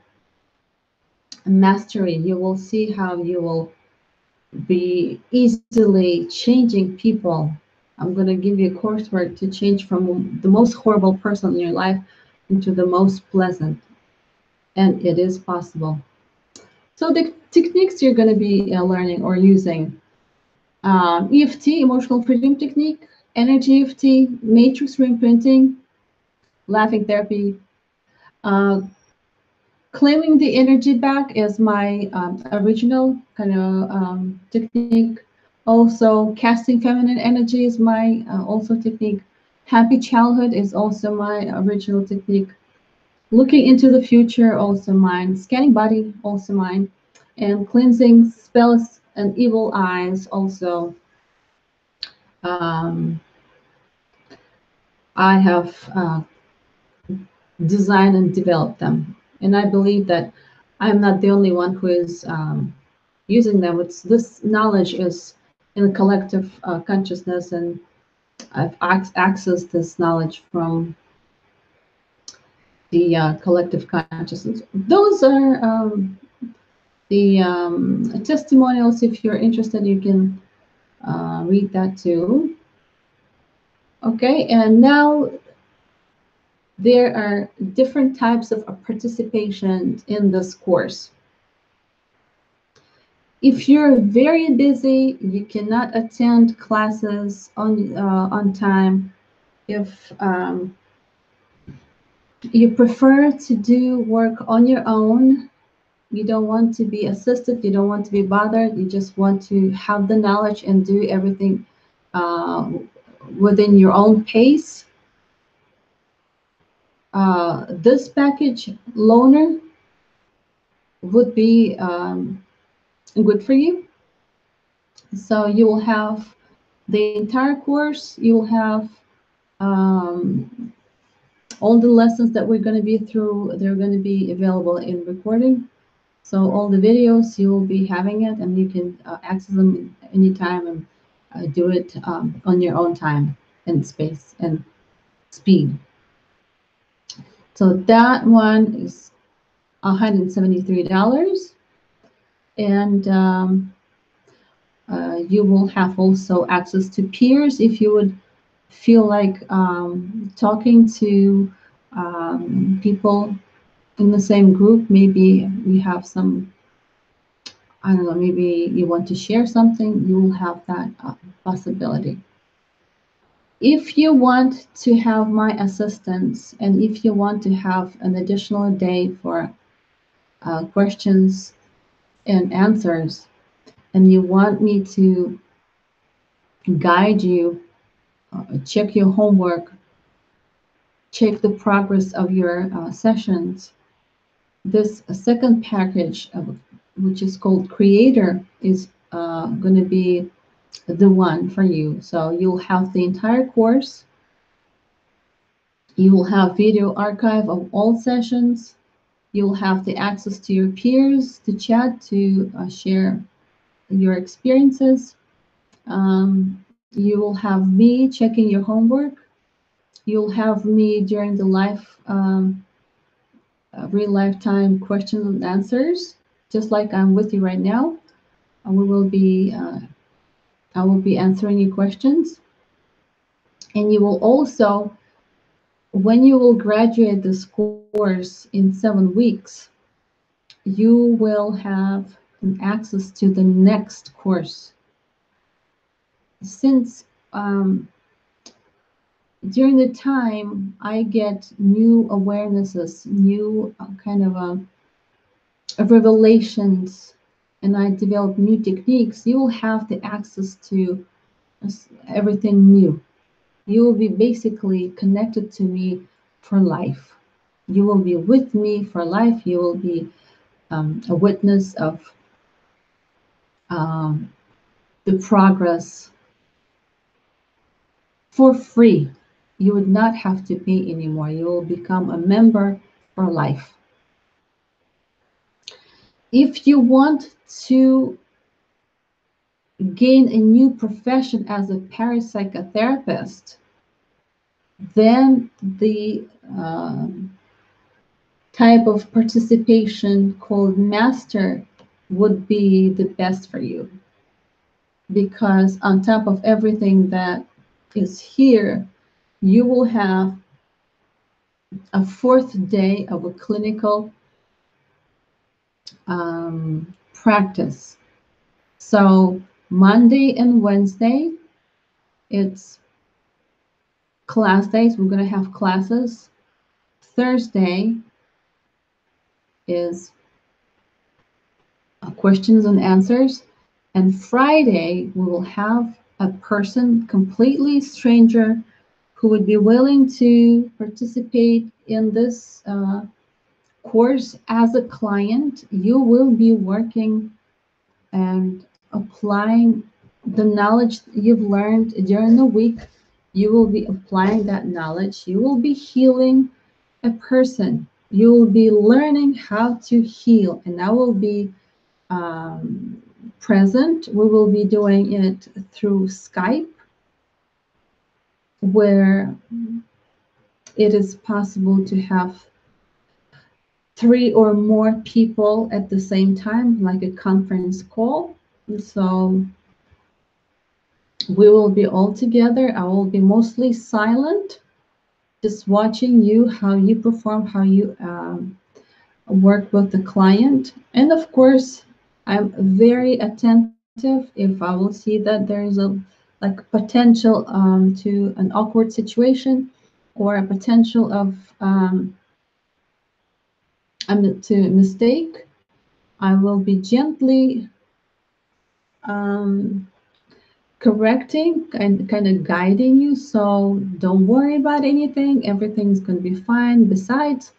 mastery. You will see how you will be easily changing people. I'm going to give you coursework to change from the most horrible person in your life into the most pleasant. And it is possible. So the techniques you're going to be learning or using: EFT, emotional freedom technique, energy EFT, matrix reimprinting, laughing therapy. Claiming the energy back is my original kind of technique. Also, casting feminine energy is my also technique. Happy childhood is also my original technique. Looking into the future, also mine. Scanning body, also mine. And cleansing spells and evil eyes, also. I have designed and developed them. And I believe that I'm not the only one who is using them. It's this knowledge is in a collective consciousness, and I've accessed this knowledge from the collective consciousness. Those are the testimonials. If you're interested, you can read that too. Okay, and now there are different types of participation in this course. If you're very busy, you cannot attend classes on time. If you prefer to do work on your own, you don't want to be assisted, you don't want to be bothered, you just want to have the knowledge and do everything within your own pace, this package, Loner, would be good for you. So you will have the entire course, you will have all the lessons that we're going to be through, they're going to be available in recording. So all the videos, you will be having it, and you can access them anytime and do it on your own time and space and speed. So that one is $173. And you will have also access to peers if you would feel like talking to people in the same group. Maybe we have some, I don't know, maybe you want to share something, you will have that possibility. If you want to have my assistance, and if you want to have an additional day for questions and answers, and you want me to guide you, check your homework, check the progress of your sessions, this second package, which is called Creator, is going to be the one for you. So you'll have the entire course. You will have video archive of all sessions. You'll have the access to your peers to chat, to share your experiences. You will have me checking your homework. You'll have me during the real lifetime questions and answers, just like I'm with you right now. I will be answering your questions. And you will also, when you will graduate this course in 7 weeks, you will have access to the next course. Since during the time I get new awarenesses, new kind of revelations and I develop new techniques, you will have the access to everything new. You will be basically connected to me for life. You will be with me for life. You will be a witness of um, the progress for free. You would not have to pay anymore. You will become a member for life. If you want to gain a new profession as a parapsychotherapist, then the type of participation called master would be the best for you, because on top of everything that is here, you will have a fourth day of a clinical practice. So Monday and Wednesday, it's class days. We're going to have classes. Thursday is questions and answers. And Friday, we will have a person, completely stranger, who would be willing to participate in this course as a client. You will be working and applying the knowledge you've learned during the week. You will be applying that knowledge. You will be healing a person. You will be learning how to heal, and I will be present. We will be doing it through Skype, where it is possible to have 3 or more people at the same time, like a conference call. So we will be all together. I will be mostly silent, just watching you, how you perform, how you work with the client. And of course, I'm very attentive if I will see that there is a like potential to an awkward situation, or a potential of to mistake. I will be gently um, correcting and kind of guiding you. So don't worry about anything. Everything's going to be fine. Besides,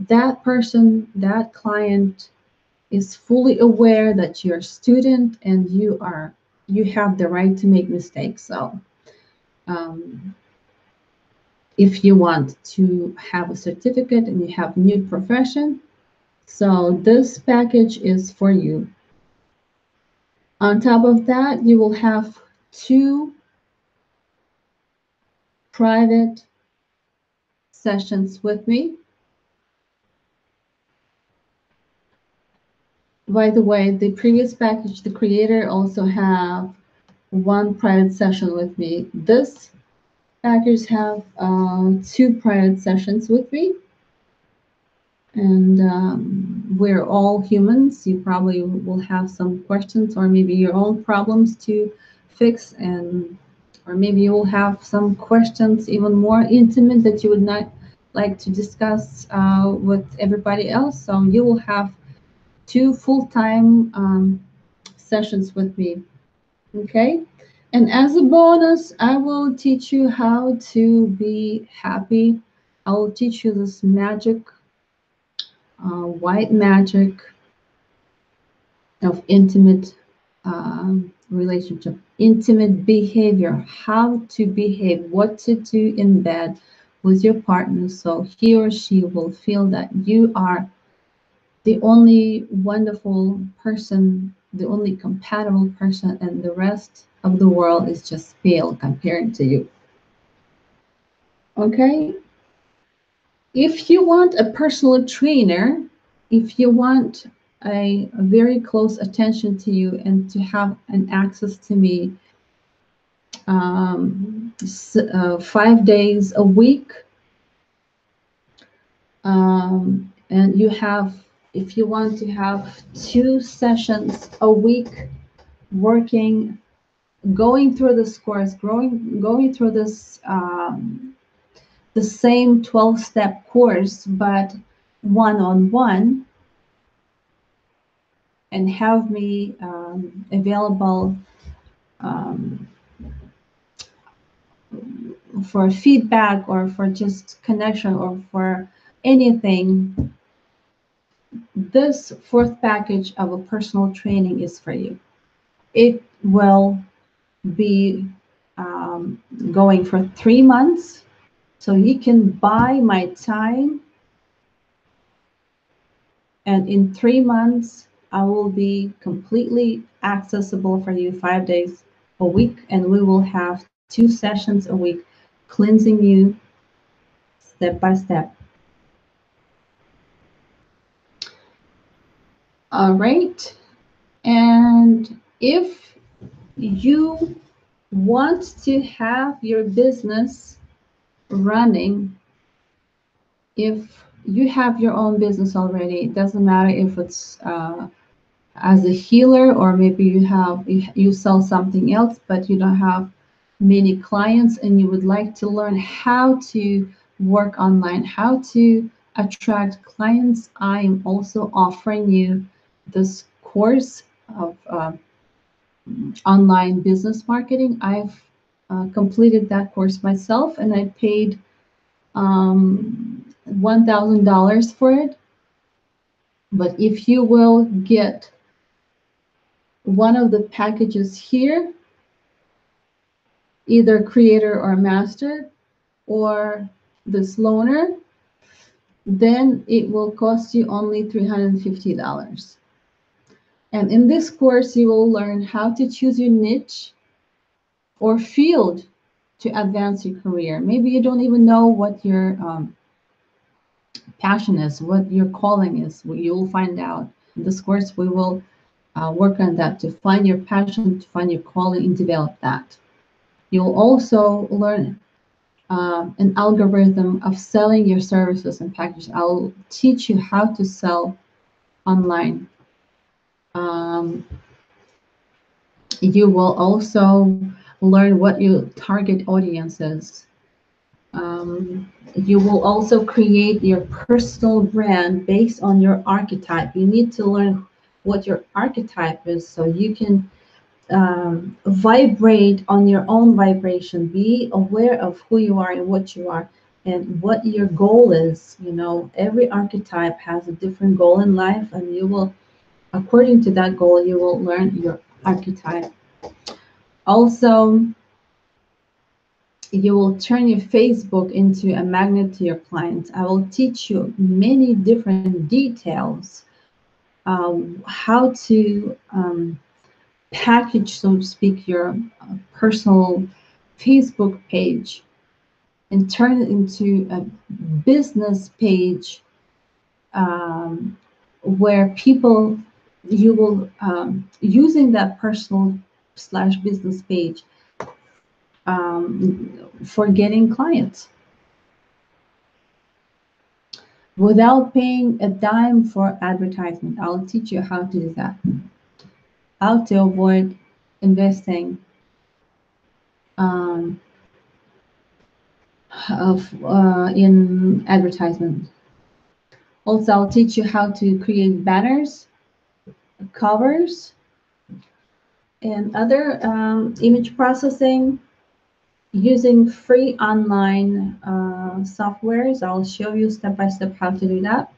that person, that client is fully aware that you're a student and you have the right to make mistakes. So um, if you want to have a certificate and you have new profession, so this package is for you. On top of that, you will have 2 private sessions with me. By the way, the previous package, the creator also have 1 private session with me. This package have 2 private sessions with me. And we're all humans. You probably will have some questions, or maybe your own problems to fix, and or maybe you will have some questions even more intimate that you would not like to discuss with everybody else. So you will have 2 full-time sessions with me. Okay. And as a bonus, I will teach you how to be happy. I will teach you this magic, white magic of intimate relationship, intimate behavior, how to behave, what to do in bed with your partner, so he or she will feel that you are the only wonderful person, the only compatible person, and the rest of the world is just pale compared to you. Okay? If you want a personal trainer, if you want a very close attention to you and to have an access to me 5 days a week, and you have, if you want to have 2 sessions a week working, going through this course, going through this the same 12-step course, but one-on-one, and have me available for feedback or for just connection or for anything, this fourth package of a personal training is for you. It will be going for 3 months, so you can buy my time, and in 3 months I will be completely accessible for you 5 days a week, and we will have 2 sessions a week cleansing you step by step. All right, and if you want to have your business running, if you have your own business already, it doesn't matter if it's as a healer, or maybe you sell something else but you don't have many clients and you would like to learn how to work online, how to attract clients, I am also offering you this course of online business marketing. I've completed that course myself, and I paid $1,000 for it. But if you will get one of the packages here, either creator or master or this loaner, then it will cost you only $350. And in this course, you will learn how to choose your niche or field to advance your career. Maybe you don't even know what your passion is, what your calling is. You'll find out. In this course, we will work on that to find your passion, to find your calling, and develop that. You'll also learn an algorithm of selling your services and packages. I'll teach you how to sell online. You will also learn what your target audience is. You will also create your personal brand based on your archetype. You need to learn what your archetype is so you can vibrate on your own vibration. Be aware of who you are and what you are and what your goal is. You know, every archetype has a different goal in life, and you will, according to that goal, you will learn your archetype. Also, you will turn your Facebook into a magnet to your clients. I will teach you many different details, how to package, so to speak, your personal Facebook page and turn it into a business page where people, you will, using that personal / business page for getting clients without paying a dime for advertisement. I'll teach you how to do that, how to avoid investing in advertisement. Also, I'll teach you how to create banners, covers, and other image processing using free online softwares. I'll show you step by step how to do that.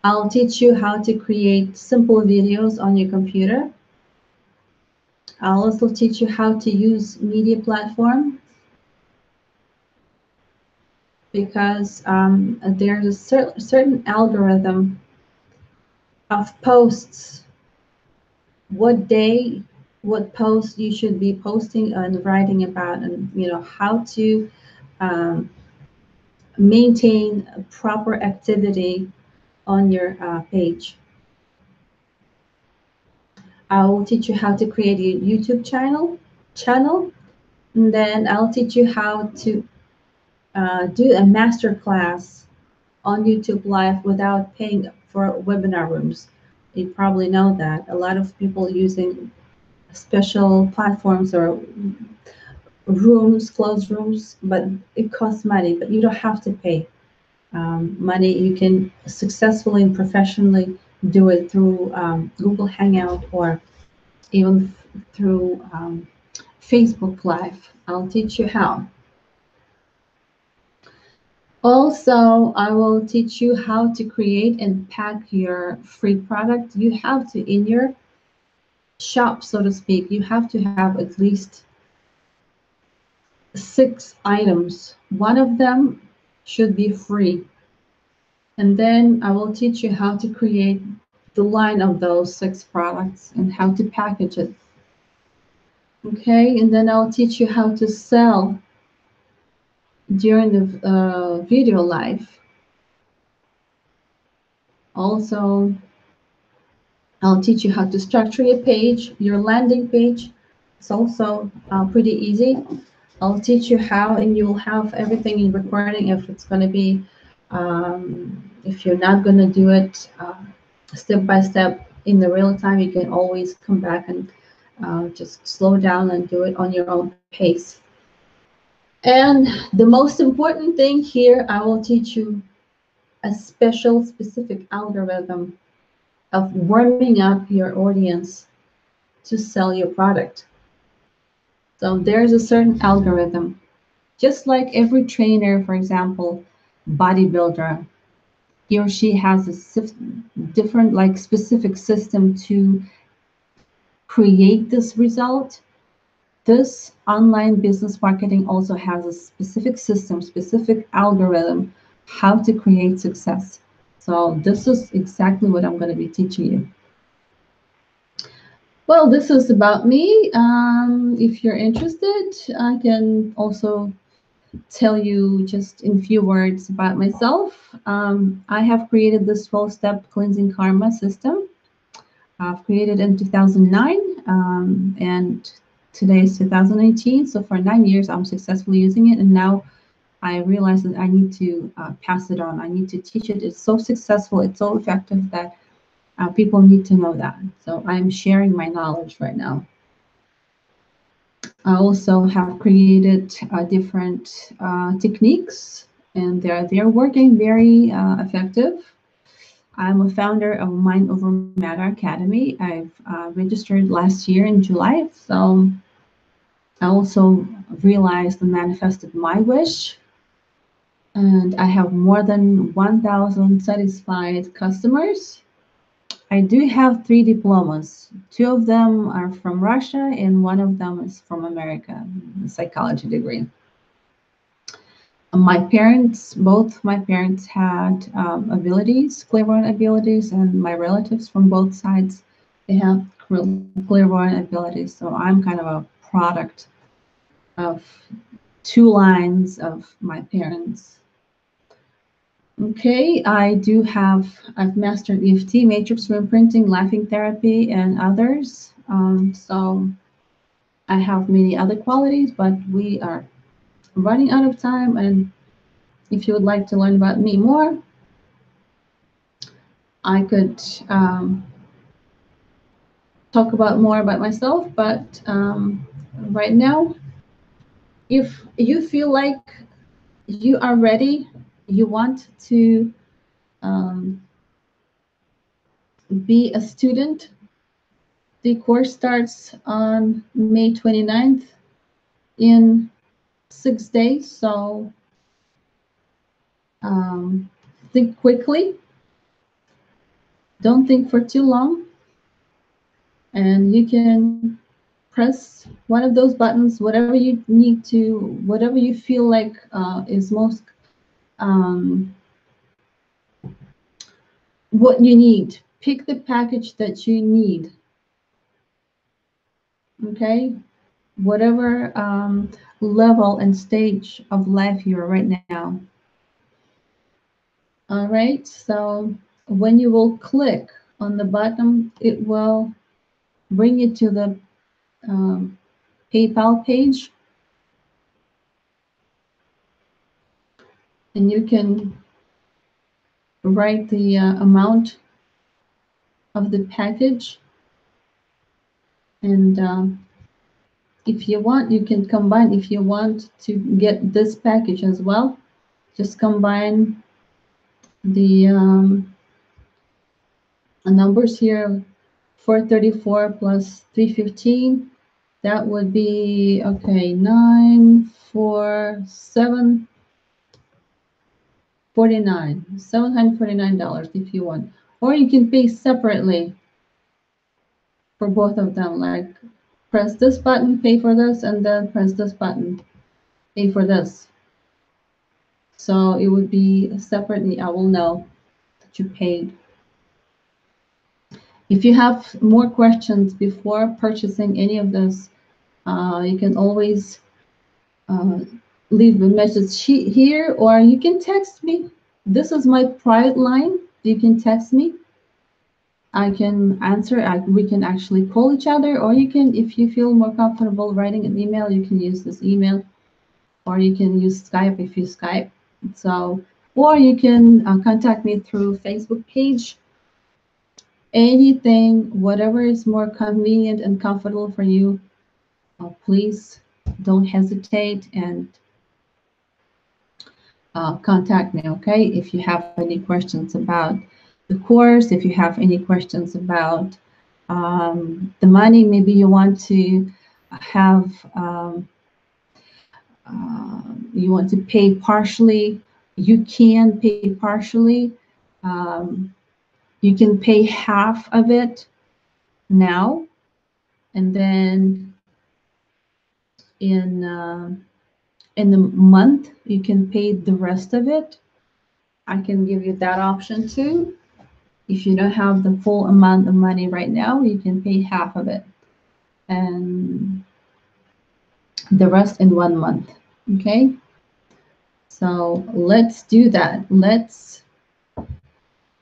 I'll teach you how to create simple videos on your computer. I'll also teach you how to use media platform, because there's a certain algorithm of posts, what day, what post you should be posting and writing about, and you know how to maintain proper activity on your page. I will teach you how to create a YouTube channel, and then I'll teach you how to do a master class on YouTube Live without paying for webinar rooms. You probably know that a lot of people using special platforms or rooms, closed rooms, but it costs money. But you don't have to pay money. You can successfully and professionally do it through Google Hangout or even through Facebook Live. I'll teach you how. Also, I will teach you how to create and pack your free product. You have to, in your shop, so to speak, you have to have at least 6 items. One of them should be free. And then I will teach you how to create the line of those 6 products and how to package it. Okay, and then I'll teach you how to sell during the video live. Also, I'll teach you how to structure your page, your landing page. It's also pretty easy. I'll teach you how, and you'll have everything in recording if it's going to be, if you're not going to do it step by step in the real time, you can always come back and just slow down and do it on your own pace. And the most important thing here, I will teach you a special, specific algorithm of warming up your audience to sell your product. So there's a certain algorithm. Just like every trainer, for example, bodybuilder, he or she has a different, like, specific system to create this result. This online business marketing also has a specific system, specific algorithm, how to create success. So this is exactly what I'm going to be teaching you. Well, this is about me. If you're interested, I can also tell you just in few words about myself. I have created this 12-step cleansing karma system. I've created in 2009, and today is 2018. So for 9 years, I'm successfully using it, and now I realize that I need to pass it on. I need to teach it. It's so successful. It's so effective that people need to know that. So I'm sharing my knowledge right now. I also have created different techniques, and they're working very effective. I'm a founder of Mind Over Matter Academy. I've registered last year in July. So I also realized and manifested my wish. And I have more than 1,000 satisfied customers. I do have 3 diplomas. 2 of them are from Russia and 1 of them is from America, a psychology degree. My parents, both my parents had abilities, clairvoyant abilities, and my relatives from both sides, they have clairvoyant abilities. So I'm kind of a product of 2 lines of my parents. Okay, I've mastered EFT, matrix imprinting, laughing therapy, and others. So I have many other qualities, but we are running out of time. And if you would like to learn about me more, I could talk about more about myself. But right now, if you feel like you are ready, you want to be a student, the course starts on May 29th in 6 days. So think quickly. Don't think for too long. And you can press one of those buttons, whatever you need to, whatever you feel like is most what you need. Pick the package that you need. Okay, whatever level and stage of life you're right now. All right, so when you will click on the button, it will bring you to the PayPal page, and you can write the amount of the package. And if you want, you can combine. If you want to get this package as well, just combine the numbers here, 434 plus 315. That would be, okay, 947 49, $749 if you want. Or you can pay separately for both of them. Like press this button, pay for this, and then press this button, pay for this. So it would be separately. I will know that you paid. If you have more questions before purchasing any of this, you can always uh, leave a message here, or you can text me. This is my private line. You can text me. I can answer. We can actually call each other, or you can, if you feel more comfortable writing an email, you can use this email, or you can use Skype if you Skype. So, or you can contact me through Facebook page. Anything, whatever is more convenient and comfortable for you, please don't hesitate and contact me, okay? If you have any questions about the course, if you have any questions about the money, maybe you want to have, you want to pay partially, you can pay partially. Um, you can pay half of it now, and then in the month, you can pay the rest of it. I can give you that option too. If you don't have the full amount of money right now, you can pay half of it and the rest in 1 month. Okay, so let's do that. Let's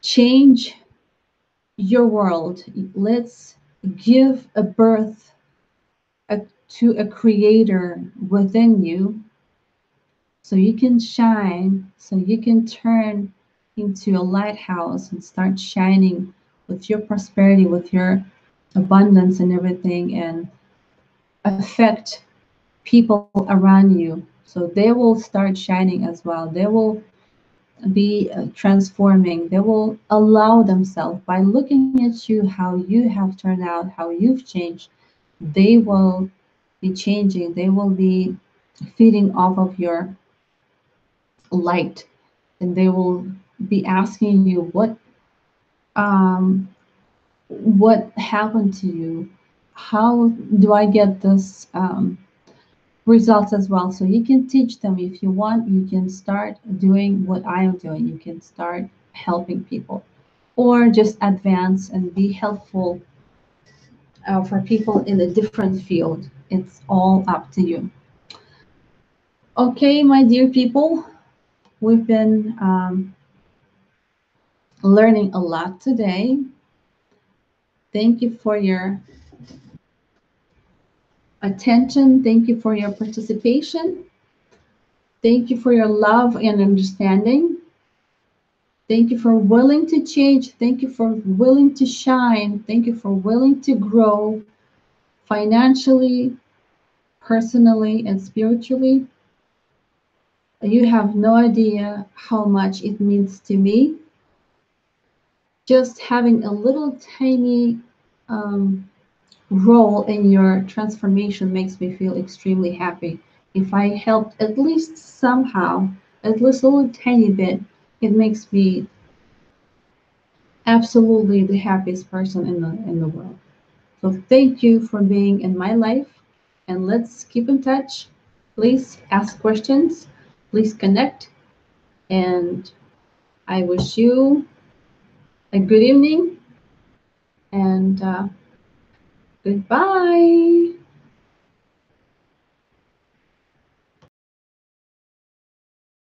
change your world. Let's give a birth to a creator within you so you can shine, so you can turn into a lighthouse and start shining with your prosperity, with your abundance and everything, and affect people around you. So they will start shining as well. They will be transforming. They will allow themselves by looking at you, how you have turned out, how you've changed. They will be changing. They will be feeding off of your light, and they will be asking you um, what happened to you? How do I get this results as well? So you can teach them if you want. You can start doing what I am doing. You can start helping people, or just advance and be helpful for people in a different field. It's all up to you. Okay, my dear people, we've been learning a lot today. Thank you for your attention. Thank you for your participation. Thank you for your love and understanding. Thank you for willing to change. Thank you for willing to shine. Thank you for willing to grow financially, personally, and spiritually. You have no idea how much it means to me. Just having a little tiny role in your transformation makes me feel extremely happy. If I helped at least somehow, at least a little tiny bit, it makes me absolutely the happiest person in the world. So thank you for being in my life, and let's keep in touch. Please ask questions, please connect, and I wish you a good evening and goodbye.